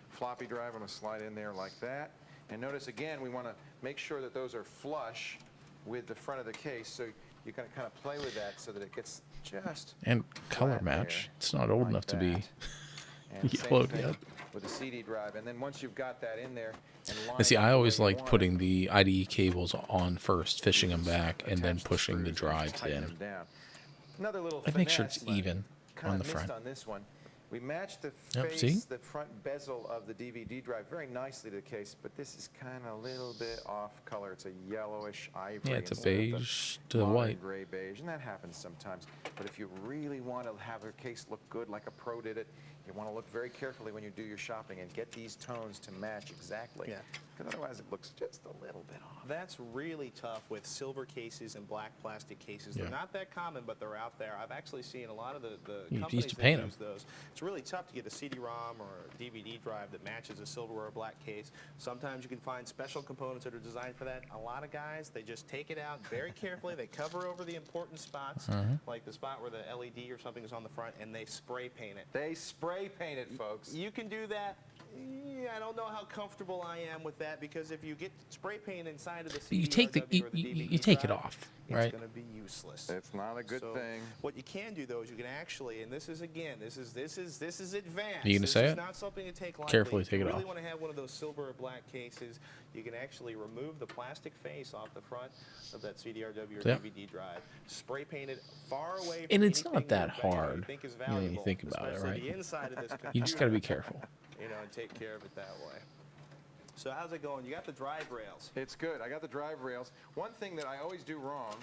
floppy drive. I'm going to slide in there like that. And notice again, we want to make sure that those are flush with the front of the case. So you can kind of play with that so that it gets just And color flat match. there, It's not old like enough to be that. And same yellowed thing yet. with the CD drive. And then once you've got that in there, And see, I always like liked putting the IDE cables on first, fishing them back, and then pushing the drives in. Another little I make sure it's finesse, even kinda on the missed front. on this one. We matched the Yep, face, see? the front bezel of the DVD drive very nicely to the case, but this is kind of a little bit off color. It's a yellowish ivory. Yeah, it's a instead of the beige to the modern white. gray beige, and that happens sometimes. But if you really want to have your case look good like a pro did it, you want to look very carefully when you do your shopping and get these tones to match exactly. Yeah. Because otherwise it looks just a little bit off. That's really tough with silver cases and black plastic cases. They're Yeah. not that common, but they're out there. I've actually seen a lot of the You companies used to that paint 'em. use those. It's really tough to get a CD-ROM or a DVD drive that matches a silver or a black case. Sometimes you can find special components that are designed for that. A lot of guys, they just take it out very carefully. They cover over the important spots, like the spot where the LED or something is on the front, and they spray paint it. They spray paint it, folks. You can do that. Yeah, I don't know how comfortable I am with that because if you get spray paint inside of the CD You take the or you, the you, DVD you take it drive, off, it's right? going to be useless. It's not a good So thing. What you can do though is you can actually, and this is again, this is advanced. Are you gonna this say is it? not something to take lightly. Carefully If take you it really off. want to have one of those silver or black cases, you can actually remove the plastic face off the front of that CDRW or Yep. DVD drive, spray paint it far away from And it's not anything that that bad you hard, think is you know, when you valuable, think about it, especially right? the inside of this computer. You just got to be careful. You know, and take care of it that way. So how's it going? You got the drive rails. It's good. I got the drive rails. One thing that I always do wrong,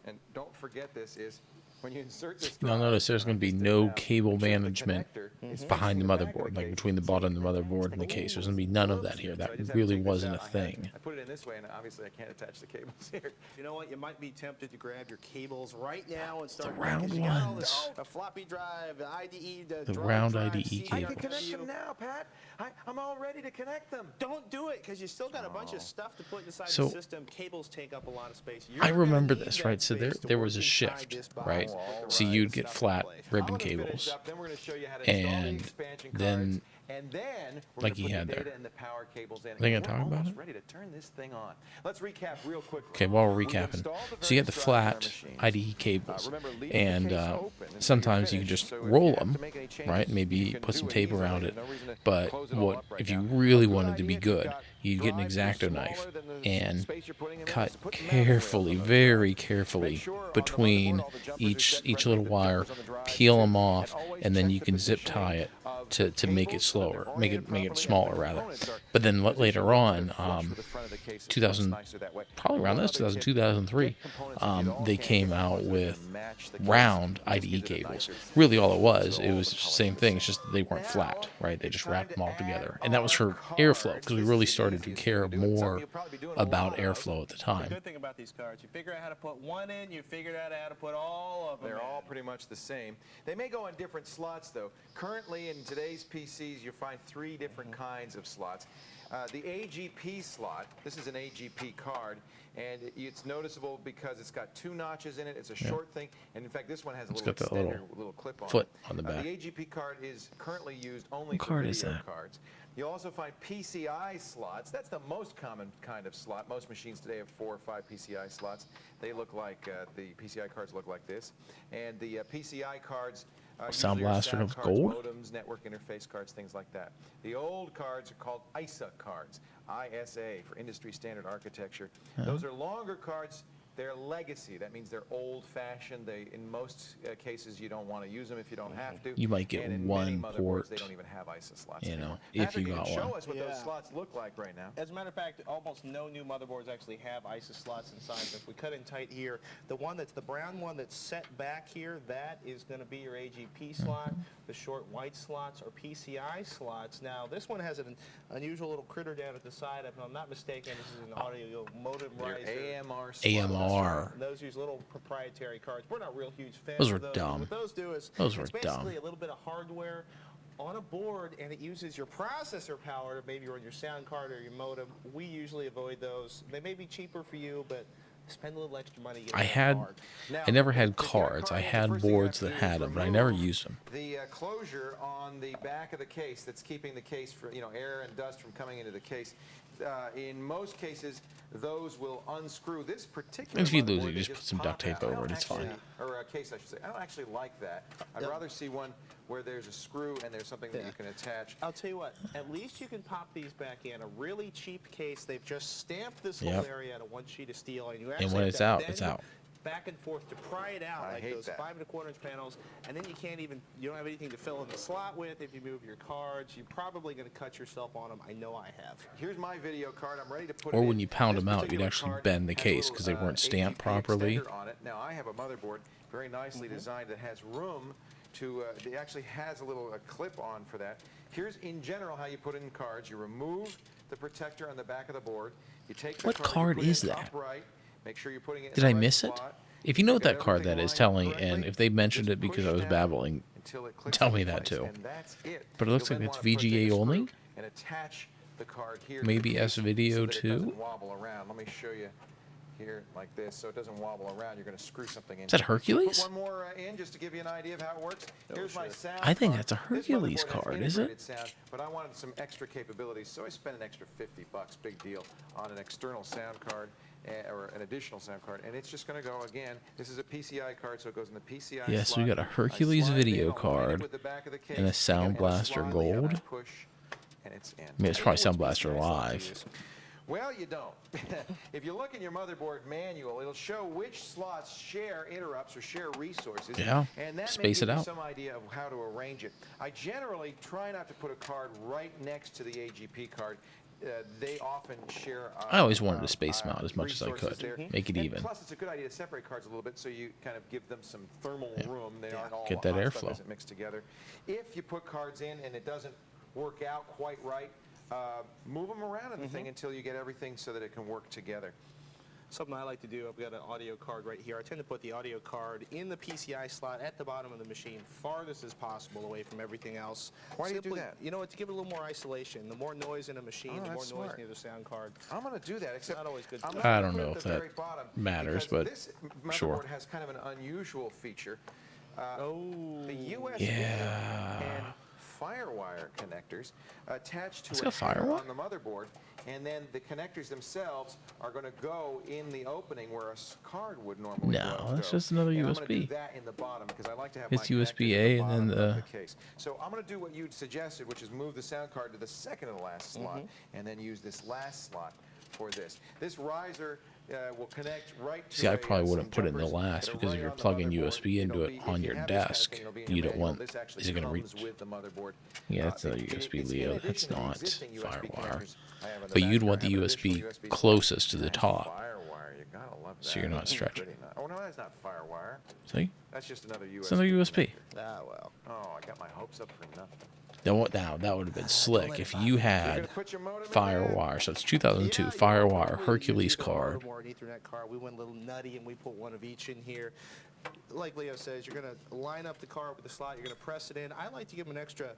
and don't forget this, is when you insert this You'll drive, notice there's going to be just no now, cable make sure the management connector behind the motherboard, like between the bottom of the motherboard and the case. There's gonna be none of that here. That really wasn't a thing. I put it in this way, and obviously I can't attach the cables here. You know what? You might be tempted to grab your cables right now and start. The round because you got all ones. this, a floppy drive, the IDE, The drive round drive, IDE CD. I can cables. connect them now, Pat. I'm all ready to connect them. Don't do it, because you still got a bunch of stuff to put inside So, the system. Cables take up a lot of space. You're I gonna remember need this, that right? So space to there work was a inside shift, this box. right? All So right, you'd get stuff in flat place. ribbon I'm gonna finish cables, up, then we're going to show you how to install the and expansion then cards, and then we're like gonna he put had the data there. and the power cables in. Are they and gonna we're talk about almost it? ready to turn this thing on. Let's recap real quickly. Okay, while we're We've recapping, installed the so you get the various drives on our flat machines. IDE cables, Remember, leave the and case open until sometimes you're you can finished. just So if roll you have them, to make any changes, right? you Maybe can put do some it tape easily. around There's it. no reason to But close it all what up right if you now. really A good wanted to idea be if you've good? got You get an drives that are X-Acto knife smaller than the and space you're putting in them, cut just put metal rails carefully, on those very drives. carefully Make sure on the between motherboard all the jumpers are each set little correctly, the wire, jumpers on the drives peel too, them off, always and then check you the can zip positioning tie it of to the make it cables so that they're slower, make it oriented smaller properly and rather. the components are But then positioned later a little on, bit flush with the front of the case. It looks 2000, nicer that way. probably around One this, other tip, 2002, 2003, get components that you all they can't came get out close so they with can match the case. round It just IDE gives it a cables. nicer Really, all it feel was, so it all was the the colors same are the thing. It's same. just they weren't Now, flat, right? They it's just time wrapped to them all add together, and that was our for airflow cards. because we This really is the started to easiest care thing to do. It's something more you'll probably be doing a about lot of. airflow at the The time. good thing about these cards, you figure out how to put one in, you figured out how to put all of them They're in. all pretty much the same. They may go in different slots, though. Currently, in today's PCs, you find 3 different kinds of slots. The AGP slot, this is an AGP card, and it's noticeable because it's got 2 notches in it. It's a short thing, and in fact, this one has a It's little got that extender, little clip on foot it. on the back. The AGP card is currently used only What for card is video that? cards. You'll also find PCI slots. That's the most common kind of slot. Most machines today have 4 or 5 PCI slots. They look like, the PCI cards look like this. And the PCI cards Sound usually are Blaster sound of cards, gold? modems, network interface cards, things like that. The old cards are called ISA cards, ISA for industry standard architecture. Those are longer cards. They're legacy. That means they're old-fashioned. They, in most cases, you don't want to use them if you don't have to. You might get and in one many motherboards, port, they don't even have ISA slots you know, anymore. if Patrick, you can got show one. us what those slots look like right now. As a matter of fact, almost no new motherboards actually have ISA slots inside. If we cut in tight here, the one that's the brown one that's set back here, that is going to be your AGP slot. The short white slots are PCI slots. Now, this one has an unusual little critter down at the side. If I'm not mistaken, this is an audio modem Your riser. AMR slot. AMR. Those use little proprietary cards. We're not real huge fans Those were of those. dumb. What those do is Those were it's basically dumb. a little bit of hardware on a board, and it uses your processor power to maybe run your sound card or your modem. We usually avoid those. They may be cheaper for you, but spend a little extra money. Get I that had, card. Now, I never had if you've got a cards. card, I the had first thing you boards have that to do is had them, but I never remove used them. The closure on the back of the case that's keeping the case for air and dust from coming into the case. In most cases, those will unscrew. This particular If you lose motherboard, it, they just put some pop duct tape out. I over don't it, it's fine. actually- Or a case, I should say. I don't actually like that. I'd rather see one where there's a screw and there's something that you can attach. I'll tell you what, at least you can pop these back in. A really cheap case, they've just stamped this Yep. whole area out of one sheet of steel, and you actually when have it's to out, bend it's out. back and forth to pry it out, I like hate those that. 5 1/4 inch panels, and then you don't have anything to fill in the slot with. If you move your cards, you're probably going to cut yourself on them. I know I have. Here's my video card. I'm ready to put Or it when in. you pound This them out, you'd particular actually card bend the has a case little, 'cause they weren't stamped AGP properly. extender on it. Now, I have a motherboard very nicely designed that has room to, it actually has a little clip on for that. Here's, in general, how you put in cards. You remove the protector on the back of the board. You take the What card, you card put it is in that? upright. Make sure you're putting it in Did the I right miss it? spot. If you know what Get that card everything that is, lined tell up me. And correctly. if they mentioned Just it because push I was down babbling, until it clicks tell into me that place, too. and that's it. But it looks You'll like then it's wanna put- take a VGA screw only? And attach the card here. Maybe to the case S-video so that it doesn't too? wobble around. Let me show you here like this, so it doesn't wobble around. You're going to screw something in. Is that Hercules? Put one more in just to give you an idea of how it works. Here's my sound I think card. that's a This Hercules motherboard has card, is it? integrated sound, but I wanted some extra capabilities, so I spent an extra $50, big deal, on an external sound card. Or an additional sound card, and it's just going to go again. This is a PCI card, so it goes in the PCI Yeah, so we slot. got a I Hercules slide it in, video align it card with the back of the case, and a Sound and Blaster slide it, Gold. and I push, and it's in. I mean, it's probably Sound Blaster Live. Well, you don't. If you look in your motherboard manual, it'll show which slots share interrupts or share resources. Yeah, And that may space give it you out. some idea of how to arrange it. I generally try not to put a card right next to the AGP card. they often share. I always wanted to space them out as much as I resources could. there. Make it And even. Plus, it's a good idea to separate cards a little bit so you kind of give them some thermal room. They aren't all Get that hot stuff airflow. isn't mixed together. If you put cards in and it doesn't work out quite right, move them around in the thing until you get everything so that it can work together. Something I like to do, I've got an audio card right here. I tend to put the audio card in the PCI slot at the bottom of the machine, farthest as possible away from everything else. Why do you do that? You know what, to give it a little more isolation. The more noise in a machine, the more that's noise smart. near the sound card. I'm going to do that, except not always good I'm for not I gonna don't put it know at if the that very bottom matters, because but this motherboard sure. has kind of an unusual feature. Oh. The USB and FireWire connectors attached to It's a got header FireWire? on the motherboard, and then the connectors themselves are going to go in the opening where a card would normally No, go. that's just another And I'm going to do USB. that in the bottom because I like to have It's my connectors USB at A the and then bottom of the- case. So I'm going to do what you'd suggested, which is move the sound card to the second to the last slot, and then use this last slot for this. This riser will connect right to See, I probably some wouldn't put it in the jumpers last that are because if right you're on the plugging motherboard. USB into It'll it be- on if your you have this kind of desk, thing, it'll be in you your don't manual. want. This actually Is it going to comes reach? with the motherboard. Yeah, it's a It's USB in Leo. addition That's to the not existing USB FireWire. connectors I have on the But back you'd there. want I the have USB additional USB closest to the Nice top. FireWire, you gotta love that. So you're not That's stretching. pretty nice. Oh no, that's not FireWire. See? That's just another USB. It's another USB. Ah, well. Oh, I got my hopes up for nothing. Now that would have been slick if you You're had gonna put your modem in FireWire. So it's 2002 Yeah, FireWire we Hercules used either a card. modem or an Ethernet card. We went a little nutty and we put one of each in here. Like Leo says, you're going to line up the card with the slot. You're going to press it in. I like to give them an extra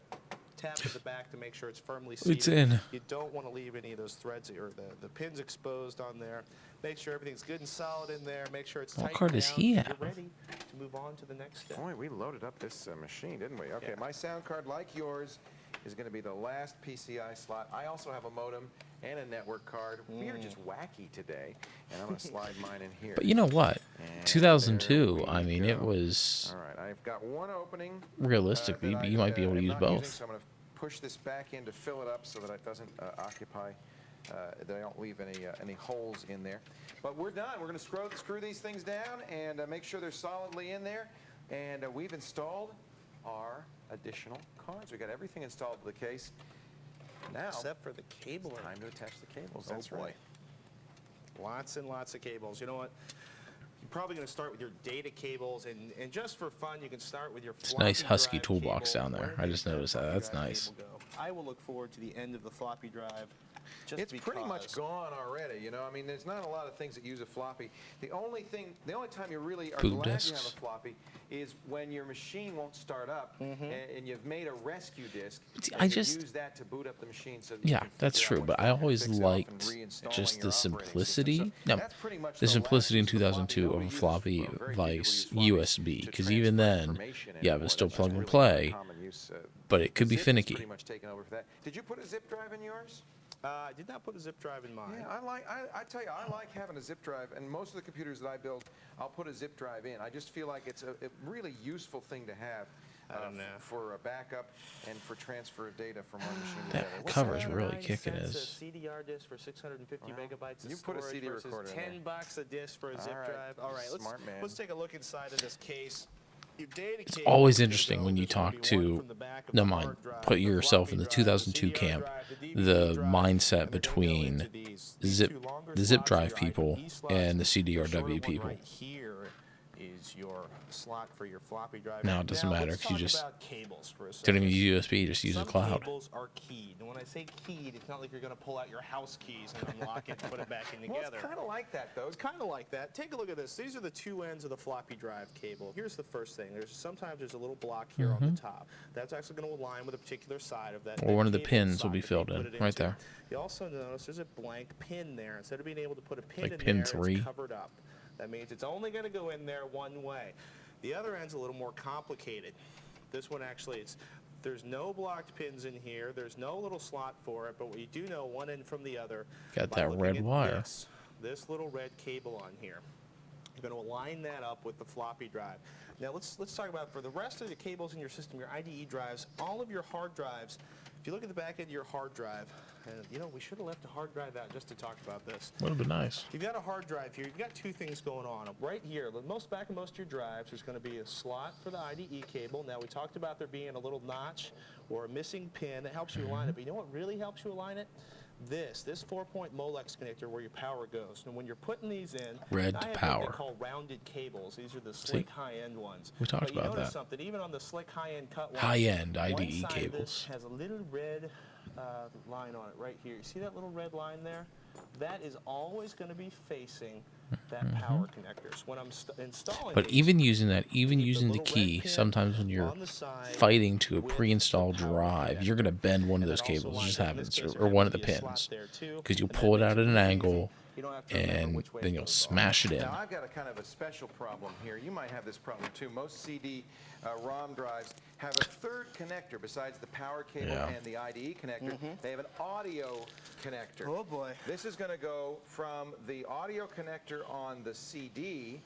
tap at the back to make sure it's firmly seated. It's in. You don't want to leave any of those threads or the pins exposed on there. Make sure everything's good and solid in there. Make sure it's What tight card does he You're have? ready to move on to the next step. Boy, we loaded up this machine, didn't we? Okay, my sound card, like yours, is going to be the last PCI slot. I also have a modem and a network card. We are just wacky today, and I'm going to slide mine in here. But you know what? And 2002. there I we mean, it go. was All right, I've got one opening. realistically. that You might be able to am use not both. using, so I'm going to push this back in to fill it up so that it doesn't occupy, that I don't leave any holes in there. But we're done. We're going to screw these things down and make sure they're solidly in there. And we've installed our additional cards. We got everything installed to the case. Now, Except for the cable. time to attach the cables. Oh, That's boy. right. Lots and lots of cables. You know what? You're probably going to start with your data cables, and just for fun, you can start with your It's a nice floppy husky drive toolbox cable. down there. Where I just did noticed that. floppy That's drive nice. cable go? I will look forward to the end of the floppy drive. Just It's pretty much because. gone already, you know. I mean, there's not a lot of things that use a floppy. The only time you really are Boot glad you have discs. a floppy is when your machine won't start up and you've made a rescue disk. See, and I you just- use that to boot up the machine. So that you Yeah, can that's figure out true. what's But I wrong and always fix it off and liked reinstalling just your the operating system. simplicity. So No, that's pretty much the the simplicity in last use of floppy. 2002 of Nobody a uses- floppy well, very few people device use floppies USB. to Because even transfer then, information yeah, anymore. it's still That's plug just and really not play. common use, But it could be zip is finicky. pretty much taken over for that. Did you put a zip drive in yours? I did not put a zip drive in mine. Yeah, I tell you, I like having a zip drive, and most of the computers that I build, I'll put a zip drive in. I just feel like it's a really useful thing to have for a backup and for transfer of data from one machine to the That other. cover is 79 really kicking cents a his. CDR disc for 650 Well, megabytes of you put a storage CD versus recorder in there. $10 a disc for a zip All right, drive. All right, smart man. let's take a look inside of this case. Your data It's cable always is gonna interesting go- when you there's gonna talk be one to, from the back of no the mind, hard drive, put the yourself in the floppy drive, 2002 CDR camp, drive, DVD the drive, mindset and they're gonna go between into these zip, two longer the zip slots drive here, people IDE slots. and the The shorter CDRW one people. right here is your slot for your floppy drive. Now it doesn't Now, matter let's 'cause you talk just about cables for a Don't second. even use USB, just use a Some cloud. cables are keyed. And when I say keyed, it's not like you're going to pull out your house keys and unlock it and put it back in Well, together. it's kind of like that, though. It's kind of like that. Take a look at this. These are the two ends of the floppy drive cable. Here's the first thing. Sometimes there's a little block here on the top. That's actually going to align with a particular side of that. Mm-hmm. Or one of the cable pins will be socket filled that you in, put it right into. there. You also notice there's a blank pin there. Instead of being able to put a pin Like in pin there, 3. it's covered up. That means it's only going to go in there one way. The other end's a little more complicated. This one actually, there's no blocked pins in here. There's no little slot for it, but what you do know, one end from the other. Got by that looking red at wire. This little red cable on here. You're going to align that up with the floppy drive. Now let's talk about, for the rest of the cables in your system, your IDE drives, all of your hard drives. If you look at the back end of your hard drive, and you know, we should have left a hard drive out just to talk about this. Would have been nice. You've got a hard drive here. You've got two things going on. Right here, back of most of your drives, there's going to be a slot for the IDE cable. Now, we talked about there being a little notch or a missing pin that helps you align it. But you know what really helps you align it? this 4-point Molex connector where your power goes. And when you're putting these in, Red I have power. what they call rounded cables. These are the slick high-end ones. We talked but you about notice that. something, even on the slick high-end cut ones, High-end one IDE side of this cables. has a little red line on it right here. You see that little red line there? That is always going to be facing that power connectors. When I'm installing But these, even using that, even keep the using the little red key, pin sometimes when you're on the side fighting to a with pre-installed the power drive, connector. you're going to bend one of And those that also cables. It lines just up. In this happens, case, or there one of the happens to be a slot pins, there, too, because you'll and that pull it makes out at an really angle, easy. You don't have to remember and which way then it you'll goes off. smash it in. Now, I've got a kind of a special problem here. You might have this problem too. Most CD ROM drives have a third connector besides the power cable Yeah. and the IDE connector. They have an audio connector. Oh, boy. This is going to go from the audio connector on the CD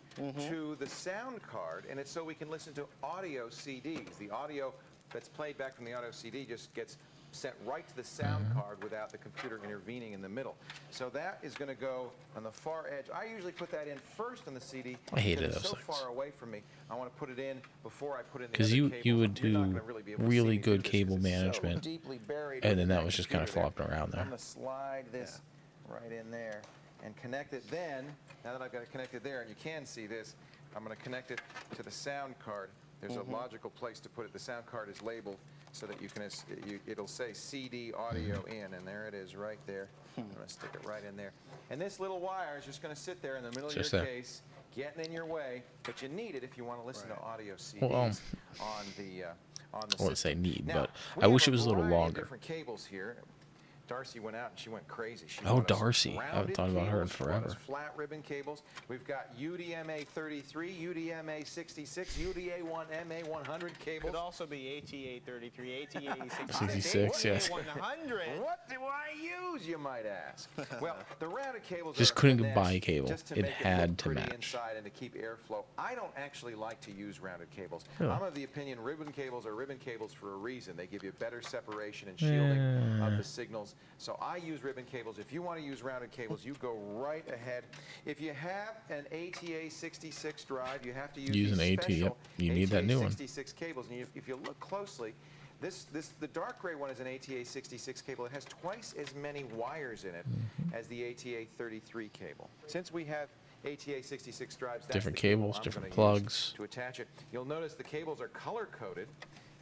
to the sound card, and it's so we can listen to audio CDs. The audio that's played back from the audio CD just gets sent right to the sound card without the computer intervening in the middle. So that is going to go on the far edge. I usually put that in first on the CD. I hated because it's those so things. far away from me. I want to put it in before I put in the Because other you cables. would You're not do gonna really be able to see really me do good this cable 'cause it's so management, deeply buried and then within that was just kind of computer flopping around I'm there. going to slide this right in there and connect it. Then, now that I've got it connected there, and you can see this, I'm going to connect it to the sound card. There's a logical place to put it. The sound card is labeled so that you can, it'll say CD audio in, and there it is right there. I'm going to stick it right in there. And this little wire is just going to sit there in the middle of your Just there. case, getting in your way, but you need it if you want to listen to audio CDs Well, on the I wouldn't say system. need, Now, but we I have wish a it was a little variety of longer. different cables here. Darcy went out and she went crazy. She Oh, bought us Darcy. I haven't rounded thought about her in cables, she bought us forever. Flat ribbon cables. We've got UDMA 33, UDMA 66, UDA1MA 100 cables. Could also be ATA 33, ATA 66, yes. 100. What do I use, you might ask? Well, the rounded cables Just are couldn't finesse buy a cable. just to It make had look to pretty match. inside and to keep airflow. I don't actually like to use rounded cables. Really? I'm of the opinion ribbon cables are ribbon cables for a reason. They give you better separation and shielding of the signals. So I use ribbon cables. If you want to use rounded cables, you go right ahead. If you have an ATA 66 drive, you have to use Use an these AT, special yep. You need that new one. 66 cables. And if you look closely, the dark gray one is an ATA 66 cable. It has twice as many wires in it as the ATA 33 cable. Since we have ATA 66 drives, that's Different the cable cables, I'm different gonna use plugs. to attach it. You'll notice the cables are color coded,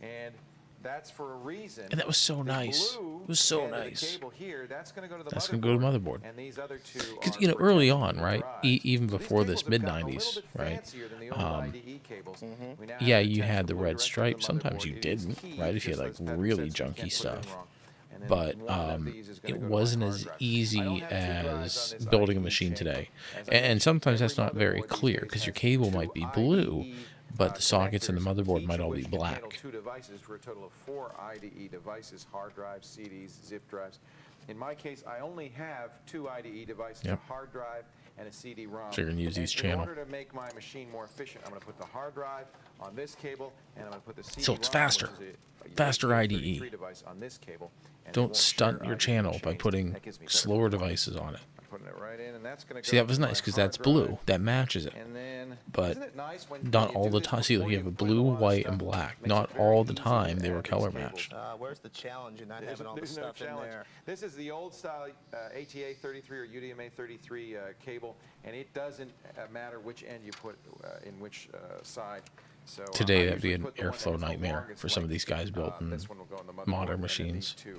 and that's for a reason. And that was so The nice. blue It was so end of the nice. cable here, that's going to go to the That's motherboard. gonna go to motherboard. And these other two Because, are you know, for early attaching on, the right? drives. Even So these before cables this have gotten a mid-90s, little bit right? fancier than the old IDE cables. We now have Yeah, to you attach had the blue red direct to stripe. the Sometimes you motherboard. It is didn't, key, right? If you just had those like pedal really sets, you junky can't put it in stuff. wrong. And then But one of these is gonna it go to my wasn't hard as drive. I don't easy have two drives as on this building a IDE machine chamber. today. As I And mentioned, sometimes every that's not very motherboard these clear days because your has cable two might be blue, IDE, but the sockets in the connectors, motherboard each might of all which be can handle black. 2 devices for a total of 4 IDE devices, hard drives, CDs, zip drives. In my case, I only have 2 IDE devices, Yep. a hard drive and a CD-ROM. So you're gonna use And each in channel. order to make my machine more efficient, I'm going to put the hard drive on this cable, and I'm going to put the CD-ROM, So it's faster. which is a Faster USB33 IDE. device on this cable. And it Don't won't stunt share your IDE channel by chains. putting That gives me better slower performance. devices on it. I'm putting it right in, and that's going to See, go that was to my nice because hard that's blue. drive. That matches it. And then, But isn't it nice when not you all do the this time. See, before you have a put blue, lot of white, stuff? and black. Makes Not it very all the easy to time they add were these color cables. matched. Where's the challenge in not having all the There's no stuff in challenge. there? This is the old style ATA 33 or UDMA 33 cable, and it doesn't matter which end you put in which side. So, Today, I that'd be usually an put the one airflow that's the nightmare longest for some of length. these guys building This one will go on the motherboard, modern and then machines. these two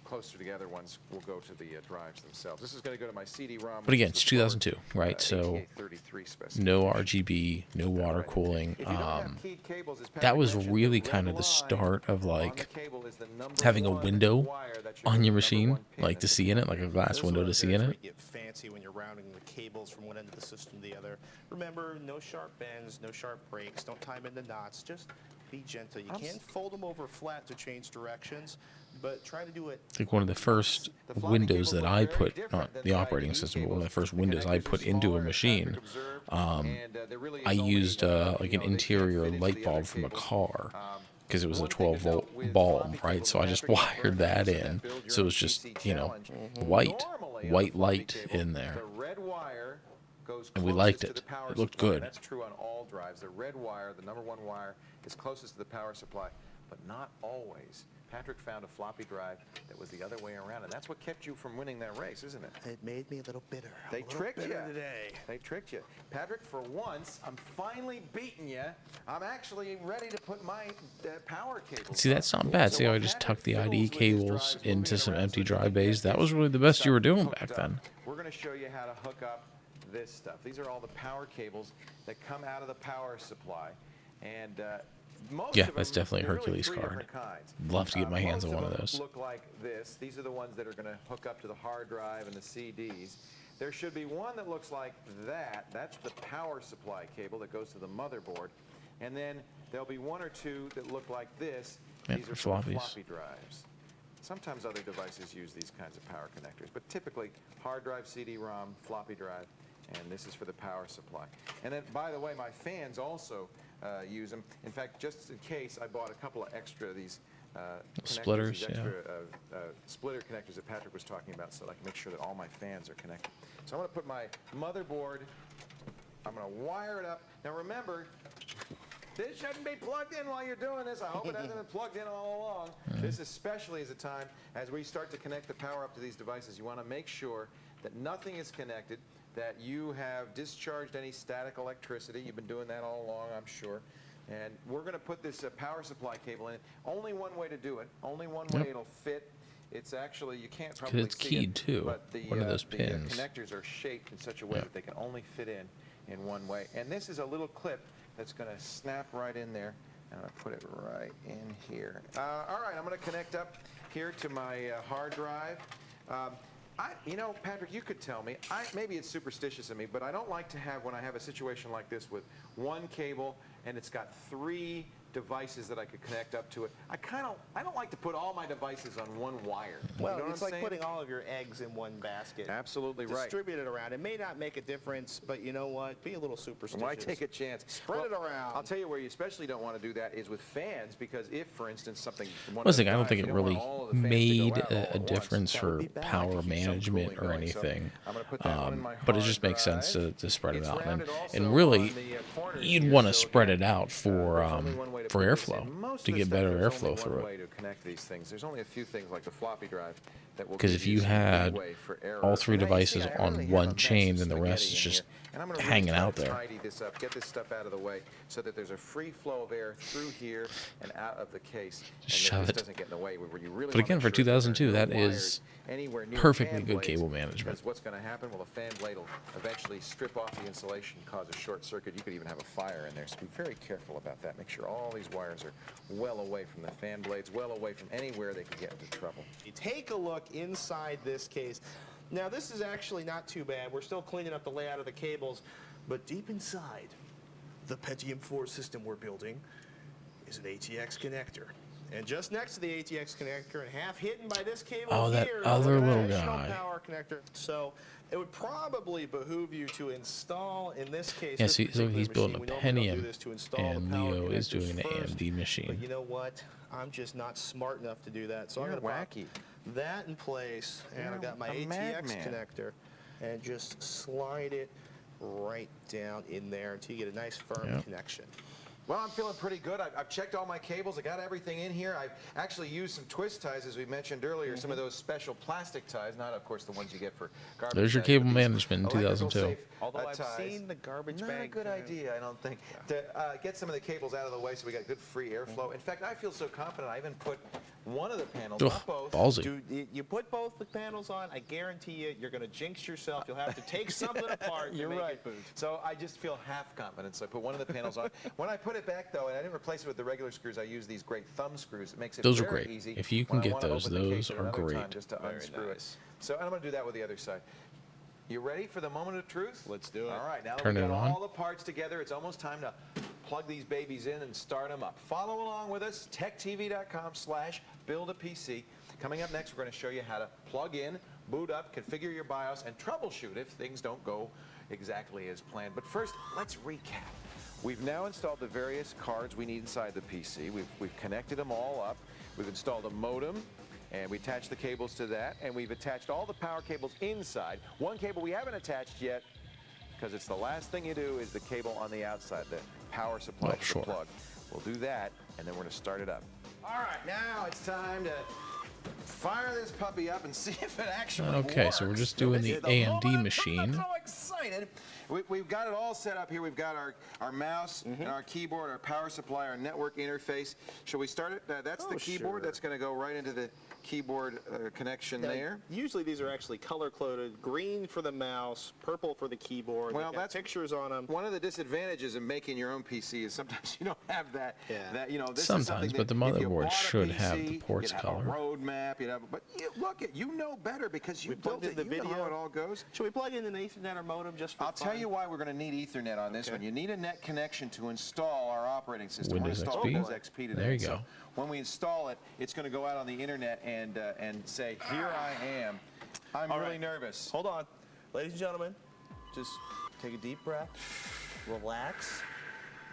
closer together ones will go to the drives themselves. This is going to go to my CD-ROM. But again, which is it's the forward, 2002, right? So ATA 33 specification. no RGB, no water Right. cooling. If you don't have keyed cables, as That Patrick was mentioned, really the kind red of the line start of on the like cable is the number having a one window wire that should on go to your the machine, number 1 pin like to in see in it, like a glass This is window what to it see does in where it. you get fancy when you're rounding the cables from one end of the system to the other. Remember, no sharp bends, no sharp breaks. Don't tie them into knots. Just be gentle. You can't fold them over flat to change directions, but try to do it. I think one of the first The floppy windows cables that look I very put, different not than the operating IDE system, but one of the cables. first windows I connectors are put into smaller, a as machine, Patrick observed, and there really is I only, used like an they can't interior fit into light the other bulb from a cables. car because it was a One thing to 12-volt note with bulb, floppy right? cables, So I just Patrick wired Burns that said in, build your so it own was just, PC you know, challenge. white, Normally on the white floppy light cable, in there. The red wire goes And we closest liked to it. the power It looked supply. good. That's true on all drives. The red wire, the number 1 wire, is closest to the power supply. but not always. Patrick found a floppy drive that was the other way around, and that's what kept you from winning that race, isn't it? It made me a little bitter. They tricked you today. They tricked you. Patrick, for once, I'm finally beating you. I'm actually ready to put my power cable. See, that's not bad. See how I just tucked the IDE cables into some empty drive bays? That was really the best you were doing back then. We're going to show you how to hook up this stuff. These are all the power cables that come out of the power supply. And most Yeah, of them, that's definitely a they're really Hercules three card. different kinds. Love to get my hands on Most one of them those. look like this. These are the ones that are going to hook up to the hard drive and the CDs. There should be one that looks like that. That's the power supply cable that goes to the motherboard. And then there'll be one or two that look like this. Yeah, These are for for the floppies. floppy drives. Sometimes other devices use these kinds of power connectors, but typically hard drive, CD-ROM, floppy drive, and this is for the power supply. And then, by the way, my fans also use them. In fact, just in case, I bought a couple of extra of these connectors, Splitters, these yeah. extra splitter connectors that Patrick was talking about, so that I can make sure that all my fans are connected. So I'm going to put my motherboard, I'm going to wire it up. Now remember, this shouldn't be plugged in while you're doing this. I hope it hasn't been plugged in all along. This especially is a time as we start to connect the power up to these devices. You want to make sure that nothing is connected, that you have discharged any static electricity. You've been doing that all along, I'm sure. And we're going to put this power supply cable in. Only one way to do it. Only one way it'll fit. It's actually, you can't probably it's see keyed it, too. but the, One of those the pins. connectors are shaped in such a way that they can only fit in one way. And this is a little clip that's going to snap right in there. I'm going to put it right in here. All right, I'm going to connect up here to my hard drive. You know, Patrick, you could tell me, maybe it's superstitious of me, but I don't like to have, when I have a situation like this with one cable and it's got 3 devices that I could connect up to it, I don't like to put all my devices on one wire. Well, you know it's what I'm like saying? putting all of your eggs in one basket. Absolutely right. Distribute it around. It may not make a difference, but you know what? Be a little superstitious. Why take a chance? Spread it around. I'll tell you where you especially don't want to do that is with fans, because if, for instance, something... Listen, I don't think it really made a difference for power management or anything, but it just makes sense to spread it out. And really, you'd want to spread it out for airflow, to get better airflow through it. There's only a few things like the floppy drive that will Because give if you some had leeway for error. all 3 And now you see devices I on already have one a mess chain, of then the rest spaghetti is in just here. And I'm gonna really hanging try out to there. tidy this up, get this stuff out of the way so that there's a free flow of air through here and out of the case. And Shove that it. this doesn't get in the way. Where you really But wanna again, make for sure that there are 2002, no that wires is anywhere near perfectly fan good blades, cable management. because what's going to happen? Well, the fan blade will eventually strip off the insulation, cause a short circuit. You could even have a fire in there, so be very careful about that. Make sure all these wires are well away from the fan blades, well away from anywhere they could get into trouble. Take a look inside this case. Now, this is actually not too bad. We're still cleaning up the layout of the cables, but deep inside the Pentium 4 system we're building is an ATX connector. And just next to the ATX connector and half hidden by this cable that here, other is an little additional guy. power connector. So it would probably behoove you to install, in this case, Yeah, this so he's particular building a machine, we normally don't do Pentium, this to install the and power Leo is connectors doing an first. AMD machine. But you know what? I'm just not smart enough to do that. So You're I'm going to wacky. pop that in place, and You're I've got my a ATX madman. connector, and just slide it right down in there until you get a nice firm Yep. connection. Well, I'm feeling pretty good. I've checked all my cables. I got everything in here. I've actually used some twist ties, as we mentioned earlier, some of those special plastic ties, not, of course, the ones you get for garbage There's your bags, cable but these management in electrical 2002. safe, Although I've ties. seen the garbage Not bag. a good idea, I don't think, to get some of the cables out of the way so we got good free airflow. In fact, I feel so confident I even put one of the panels, Ugh, not both. ballsy. Dude, you put both the panels on, I guarantee you're going to jinx yourself. You'll have to take something apart to You're make right. it boot. So I just feel half confident. So I put one of the panels on. When I put it back, though, and I didn't replace it with the regular screws, I use these great thumb screws. It makes it Those are very great. easy. If you can when I get wanna those, open the case those at are another time great. just to Very unscrew nice. it. So I'm going to do that with the other side. You ready for the moment of truth? Let's do it. All right, now that Turn we it got on. all the parts together, it's almost time to plug these babies in and start them up. Follow along with us, techtv.com/build-a-PC. Coming up next, we're going to show you how to plug in, boot up, configure your BIOS, and troubleshoot if things don't go exactly as planned. But first, let's recap. We've now installed the various cards we need inside the PC. We've connected them all up. We've installed a modem, and we attached the cables to that, and we've attached all the power cables inside. One cable we haven't attached yet, because it's the last thing you do, is the cable on the outside, the power supply Oh, to sure. the plug. We'll do that, and then we're going to start it up. All right, now it's time to fire this puppy up and see if it actually Okay, works. so we're just doing the This is A&D moment I'm machine. so excited. We've got it all set up here. We've got our mouse and our keyboard, our power supply, our network interface. Shall we start it? That's the keyboard. Sure. That's going to go right into the keyboard connection there. Usually these are actually color-coded. Green for the mouse, purple for the keyboard. Well, They've got that's pictures on them. One of the disadvantages of making your own PC is sometimes you don't have that. Yeah. That this is Sometimes, something but that the if you motherboard bought a should have PC, the ports you'd have color. a roadmap. You'd have, but look it, you know better because you built plugged it. in the You know video. how it all goes. Should we plug in an Ethernet or modem just for I'll tell fun? you why we're going to need Ethernet on this Okay. one. You need a net connection to install our operating system. Windows We're XP? installing Windows XP today. There you So go. when we install it, it's going to go out on the internet and say, "Here I am." I'm All really right. nervous. Hold on. Ladies and gentlemen, just take a deep breath. Relax.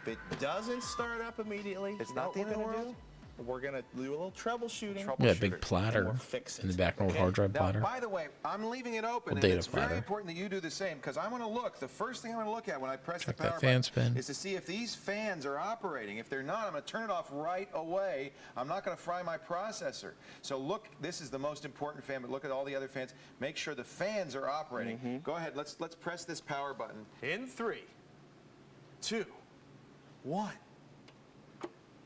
If it doesn't start up immediately, It's you know not what the end of we're the gonna world? do? We're going to do a little troubleshooting. Yeah, big and platter we'll fix in the it. background Okay? hard drive Now, platter. by the way, I'm leaving it open, Well, and data it's very platter. important that you do the same, because I'm going to look. The first thing I'm going to look at when I press Check the that power fan button spin. is to see if these fans are operating. If they're not, I'm going to turn it off right away. I'm not going to fry my processor. So look, this is the most important fan, but look at all the other fans. Make sure the fans are operating. Go ahead, let's press this power button. In 3, 2, 1.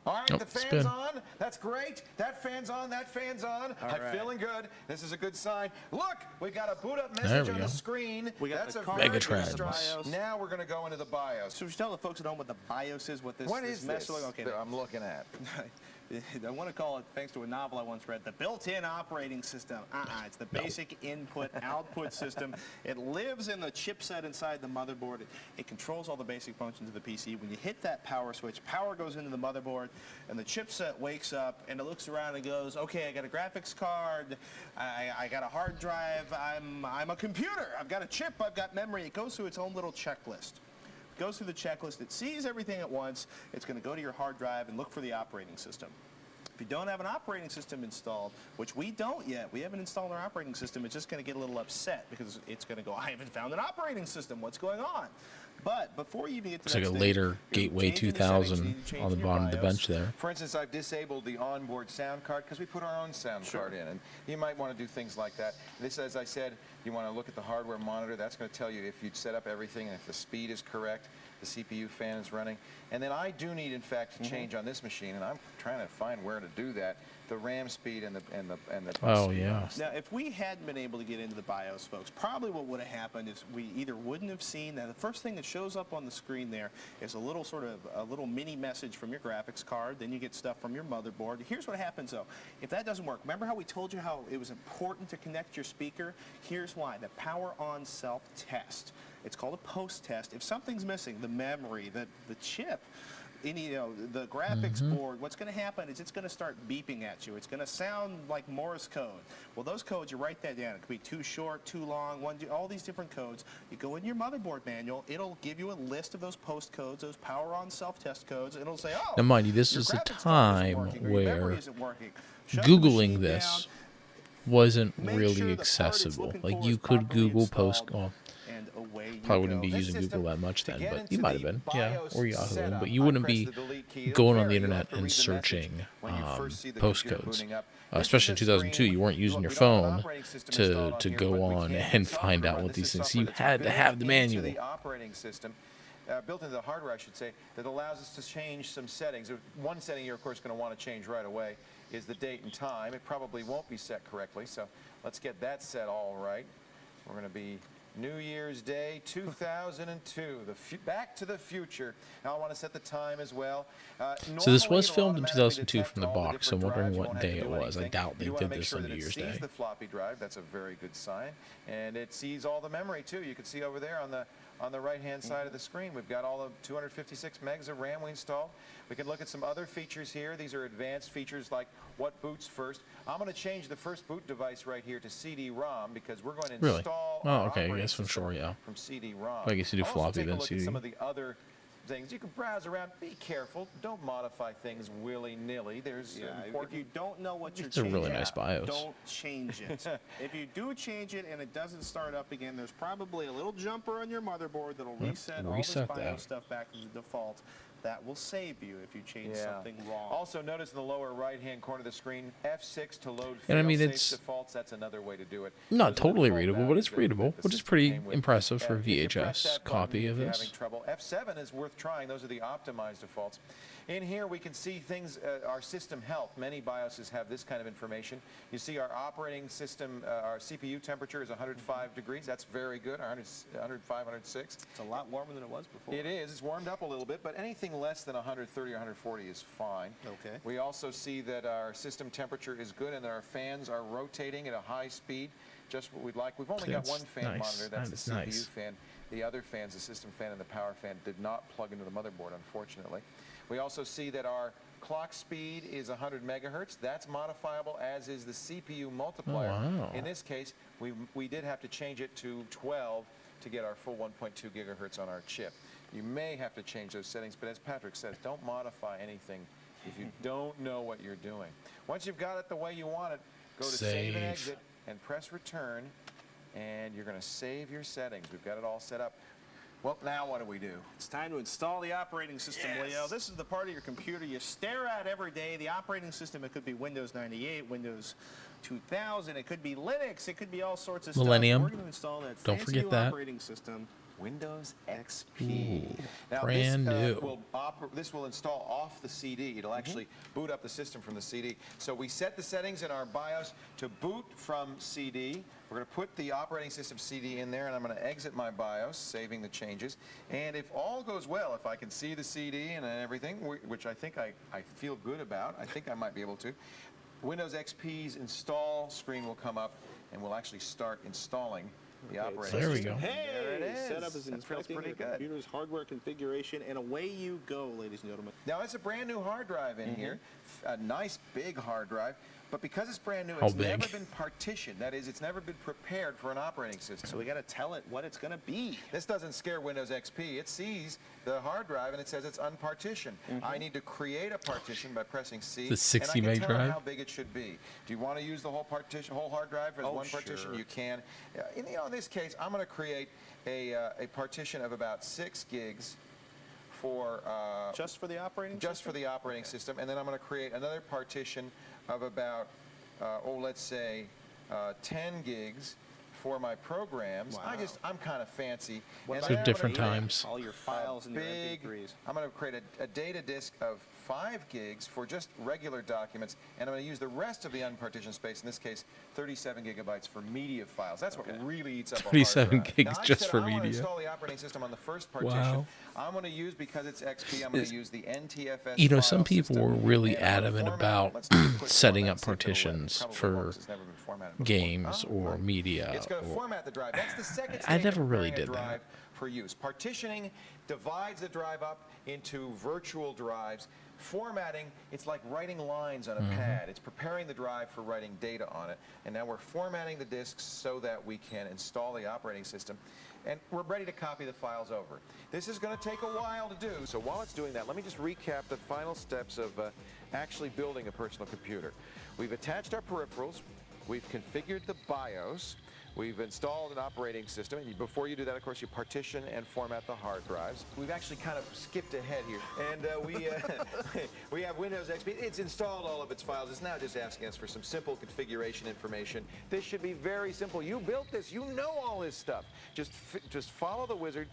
All right, Nope, the fan's spin. on. That's great. That fan's on. That fan's on. I'm right. feeling good. This is a good sign. Look, we got a boot up There message we on go. the screen. We got That's the a card, very we got good Megatrends. start. Now we're going to go into the BIOS. So we should tell the folks at home what the BIOS is, what this, What this is mess this Okay, that I'm looking at? I want to call it, thanks to a novel I once read, the built-in operating system. It's the basic input-output system. It lives in the chipset inside the motherboard. It controls all the basic functions of the PC. When you hit that power switch, power goes into the motherboard, and the chipset wakes up, and it looks around and goes, okay, I got a graphics card, I got a hard drive, I'm a computer, I've got a chip, I've got memory. It goes through its own little checklist. Goes through the checklist, it sees everything at once, it's going to go to your hard drive and look for the operating system. If you don't have an operating system installed, which we don't yet, we haven't installed our operating system, it's just going to get a little upset because it's going to go, I haven't found an operating system, what's going on? But before you even get to Looks the like a next later thing, Gateway you're changing the settings, 2000 you need to change on the in your bottom of the BIOS. bench there. For instance, I've disabled the onboard sound card because we put our own sound card in, and you might want to do things like that. This, as I said, you want to look at the hardware monitor. That's going to tell you if you'd set up everything and if the speed is correct, the CPU fan is running. And then I do need, in fact, to change on this machine, and I'm trying to find where to do that. The RAM speed and the bus Oh, speed. yeah. Now, if we hadn't been able to get into the BIOS, folks, probably what would have happened is we either wouldn't have seen that. The first thing that shows up on the screen there is a little mini message from your graphics card. Then you get stuff from your motherboard. Here's what happens, though. If that doesn't work, remember how we told you how it was important to connect your speaker? Here's why. The power on self-test. It's called a post-test. If something's missing, the memory, the chip, the graphics board, what's going to happen is it's going to start beeping at you. It's going to sound like Morse code. Well, those codes, you write that down. It could be too short, too long, all these different codes. You go in your motherboard manual. It'll give you a list of those post codes, those power on self-test codes, and it'll say, oh, Now, mind you, this your is a graphics card isn't time working, or your memory where isn't working. Shut the Googling machine this down. wasn't Make really sure the part it's accessible. looking Like, for you is could properly Google post. installed, Well, and away you probably wouldn't go. be This using system, Google that much to then, get but into you might have the been. Yeah, BIOS or Yahoo. setup, But you I wouldn't press be the delete key. It'll going on vary. the You'll have internet to and read the message searching when you first see the post computer codes. booting up. This Especially in is a 2002, screen. you weren't using We your don't have an phone operating system installed on to here, go but we on can and use find software out on what this. these Is things. software You that's had to built have the into manual. the operating system, built into the hardware, I should say, that allows us to change some settings. One setting you're, of course, going to want to change right away is the date and time. It probably won't be set correctly, so let's get that set all right. We're going to be New Year's Day 2002, Back to the Future. Now I want to set the time as well. So this Normally was it'll filmed in automatically 2002 detect from the all box, so I'm different wondering drives. You what won't have day to it do was. I anything. doubt they You wanna did make this sure on that New it Year's sees Day. the floppy drive. That's a very good sign. And it sees all the memory too. You can see over there on the right-hand side of the screen, we've got all the 256 megs of RAM we installed. We can look at some other features here. These are advanced features like what boots first. I'm going to change the first boot device right here to CD-ROM because we're going to Really? install Oh, our okay, I operating guess I'm system sure, yeah. from CD-ROM. Well, I guess you do I'll also floppy, take a then look CD. at some of the other things. You can browse around. Be careful. Don't modify things willy-nilly. There's If important. you don't know what you're It's a changing, really nice BIOS. don't change it. If you do change it and it doesn't start up again, there's probably a little jumper on your motherboard that'll reset all this reset BIOS that. stuff back to the default. that will save you if you change something wrong. Also, notice in the lower right-hand corner of the screen, F6 to load And I mean, fail-safe it's defaults. That's another way to do it. not Those are the totally default readable, but values it's that readable, the which is system pretty came with. impressive for a If you press VHS that button, copy of if you're having this. trouble, F7 is worth trying. Those are the optimized defaults. In here, we can see things, our system health. Many BIOSes have this kind of information. You see our operating system, our CPU temperature is 105 degrees. That's very good, 105, 106. It's a lot warmer than it was before. It is. It's warmed up a little bit, but anything less than 130 or 140 is fine. Okay. We also see that our system temperature is good and that our fans are rotating at a high speed, just what we'd like. We've only got one fan monitor. That's the CPU fan. The other fans, the system fan and the power fan, did not plug into the motherboard, unfortunately. We also see that our clock speed is 100 megahertz. That's modifiable, as is the CPU multiplier. Oh, wow. In this case, we did have to change it to 12 to get our full 1.2 gigahertz on our chip. You may have to change those settings, but as Patrick says, don't modify anything if you don't know what you're doing. Once you've got it the way you want it, go to save and exit and press return, and you're going to save your settings. We've got it all set up. Well, now what do we do? It's time to install the operating system, Leo. This is the part of your computer you stare at every day. The operating system, it could be Windows 98, Windows 2000, it could be Linux, it could be all sorts of Millennium. stuff. We're going to install that Don't fancy forget new that. operating system. Windows XP. Ooh, Now, brand new. This will install off the CD. It'll actually boot up the system from the CD. So we set the settings in our BIOS to boot from CD. We're going to put the operating system CD in there, and I'm going to exit my BIOS, saving the changes. And if all goes well, if I can see the CD and everything, which I think I feel good about, I think I might be able to, Windows XP's install screen will come up, and we'll actually start installing the operating There we system. go. Hey, There it is. setup is That feels inspecting pretty your good. computer's hardware configuration, and away you go, ladies and gentlemen. Now, it's a brand new hard drive in here, a nice big hard drive, but because it's brand new, How it's big? never been partitioned. That is, it's never been prepared for an operating system. So we got to tell it what it's going to be. This doesn't scare Windows XP. It sees the hard drive and it says it's unpartitioned. I need to create a partition by pressing C. The 60 and I meg can tell it drive? how big it should be. Do you want to use the whole partition, whole hard drive as one partition? Sure. You can. In this case, I'm going to create a partition of about 6 gigs for Just for the operating just system? for the operating system, and then I'm going to create another partition of about, let's say, 10 gigs for my programs. Wow. I'm kind of fancy. What And about then So I'm different gonna create times. all your files and your big, MP3s. I'm going to create a data disk of 5 gigs for just regular documents, and I'm going to use the rest of the unpartitioned space, in this case, 37 gigabytes for media files. That's what really eats up a hard 37 drive. gigs Now, I just said for I want to media. install the operating system on the first partition. Wow. I'm going to use, because it's XP, I'm going to use the NTFS You know, file some people system, were really and I'm gonna adamant format- about let's do a quick setting format, up see if it'll work. partitions Probably for works. It's never been formatted before. games Oh, or right. media. It's going to or- format the drive. That's the second I stage never of really preparing a did that. drive for use. Partitioning divides the drive up into virtual drives. Formatting, it's like writing lines on a pad. It's preparing the drive for writing data on it. And now we're formatting the disks so that we can install the operating system. And we're ready to copy the files over. This is going to take a while to do. So while it's doing that, let me just recap the final steps of actually building a personal computer. We've attached our peripherals. We've configured the BIOS. We've installed an operating system. And before you do that, of course, you partition and format the hard drives. We've actually kind of skipped ahead here. And we have Windows XP. It's installed all of its files. It's now just asking us for some simple configuration information. This should be very simple. You built this. You know all this stuff. Just follow the wizard,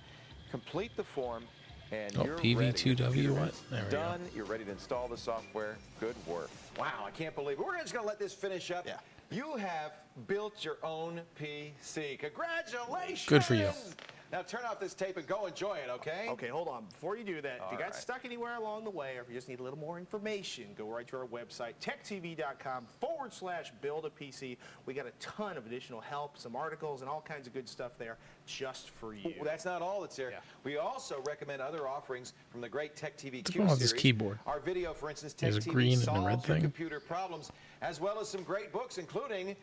complete the form, and Oh, you're ready. PV2W Your what? There we go. done. You're ready to install the software. Good work. Wow, I can't believe it. We're just going to let this finish up. Yeah. You have built your own PC. Congratulations. Good for you. Now turn off this tape and go enjoy it, okay? Okay, hold on. Before you do that, if you got right. stuck anywhere along the way, or if you just need a little more information, go right to our website, techtv.com/build-a-PC. We got a ton of additional help, some articles, and all kinds of good stuff there just for you. Well, that's not all that's there. Yeah. We also recommend other offerings from the great Tech TV What's Q going on with this series. keyboard? Our video, for instance, Tech There's a TV green and a solves red your thing. computer problems. as well as some great books, including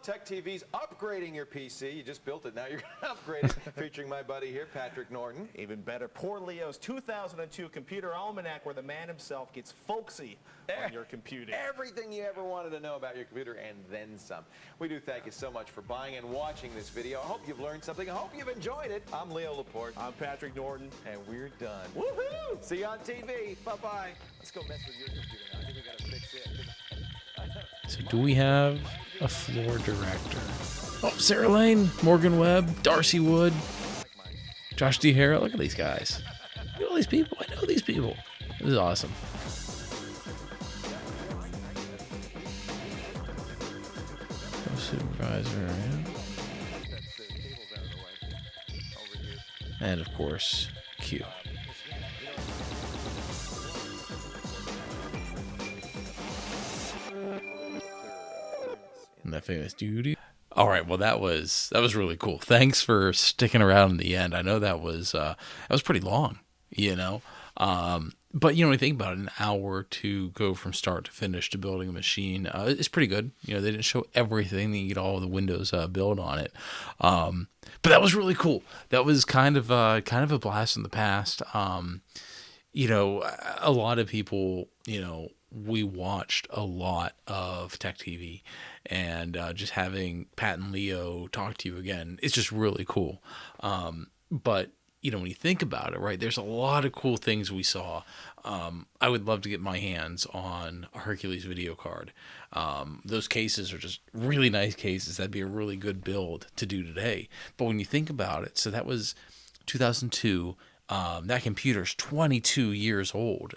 Tech TV's Upgrading Your PC. You just built it, now you're going to upgrade it, featuring my buddy here, Patrick Norton. Even better, Poor Leo's 2002 Computer Almanac, where the man himself gets folksy on your computer. Everything you ever wanted to know about your computer and then some. We do thank you so much for buying and watching this video. I hope you've learned something. I hope you've enjoyed it. I'm Leo Laporte. I'm Patrick Norton. And we're done. Woohoo! See you on TV. Bye-bye. Let's go mess with your computer now. I think we got to fix it. So do we have a floor director? Oh, Sarah Lane, Morgan Webb, Darcy Wood, Josh D. Harrell. Look at these guys. Look at all these people. I know these people. This is awesome. Supervisor, yeah. And of course, Q. And that famous duty. All right, well that was really cool. Thanks for sticking around in the end. I know that was pretty long, you know. But you know, when you think about it, an hour to go from start to finish to building a machine is pretty good. You know, they didn't show everything. They get all the Windows build on it. But that was really cool. That was kind of a blast in the past. You know, a lot of people, you know, we watched a lot of Tech TV, and just having Pat and Leo talk to you again, it's just really cool. But you know, when you think about it, right, there's a lot of cool things we saw. I would love to get my hands on a Hercules video card. Those cases are just really nice cases. That'd be a really good build to do today. But when you think about it, so that was 2002. That computer's 22 years old.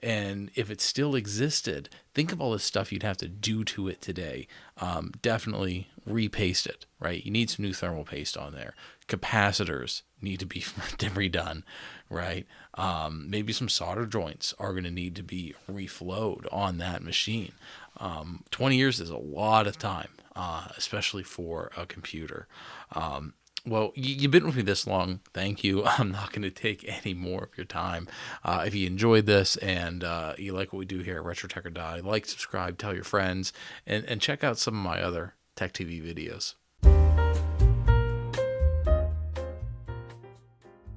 And if it still existed, think of all the stuff you'd have to do to it today. Definitely repaste it, right? You need some new thermal paste on there. Capacitors need to be redone, right? Maybe some solder joints are going to need to be reflowed on that machine. 20 years is a lot of time, especially for a computer. Well, you've been with me this long. Thank you. I'm not going to take any more of your time. If you enjoyed this and you like what we do here at Retro Tech or Die, like, subscribe, tell your friends, and check out some of my other Tech TV videos.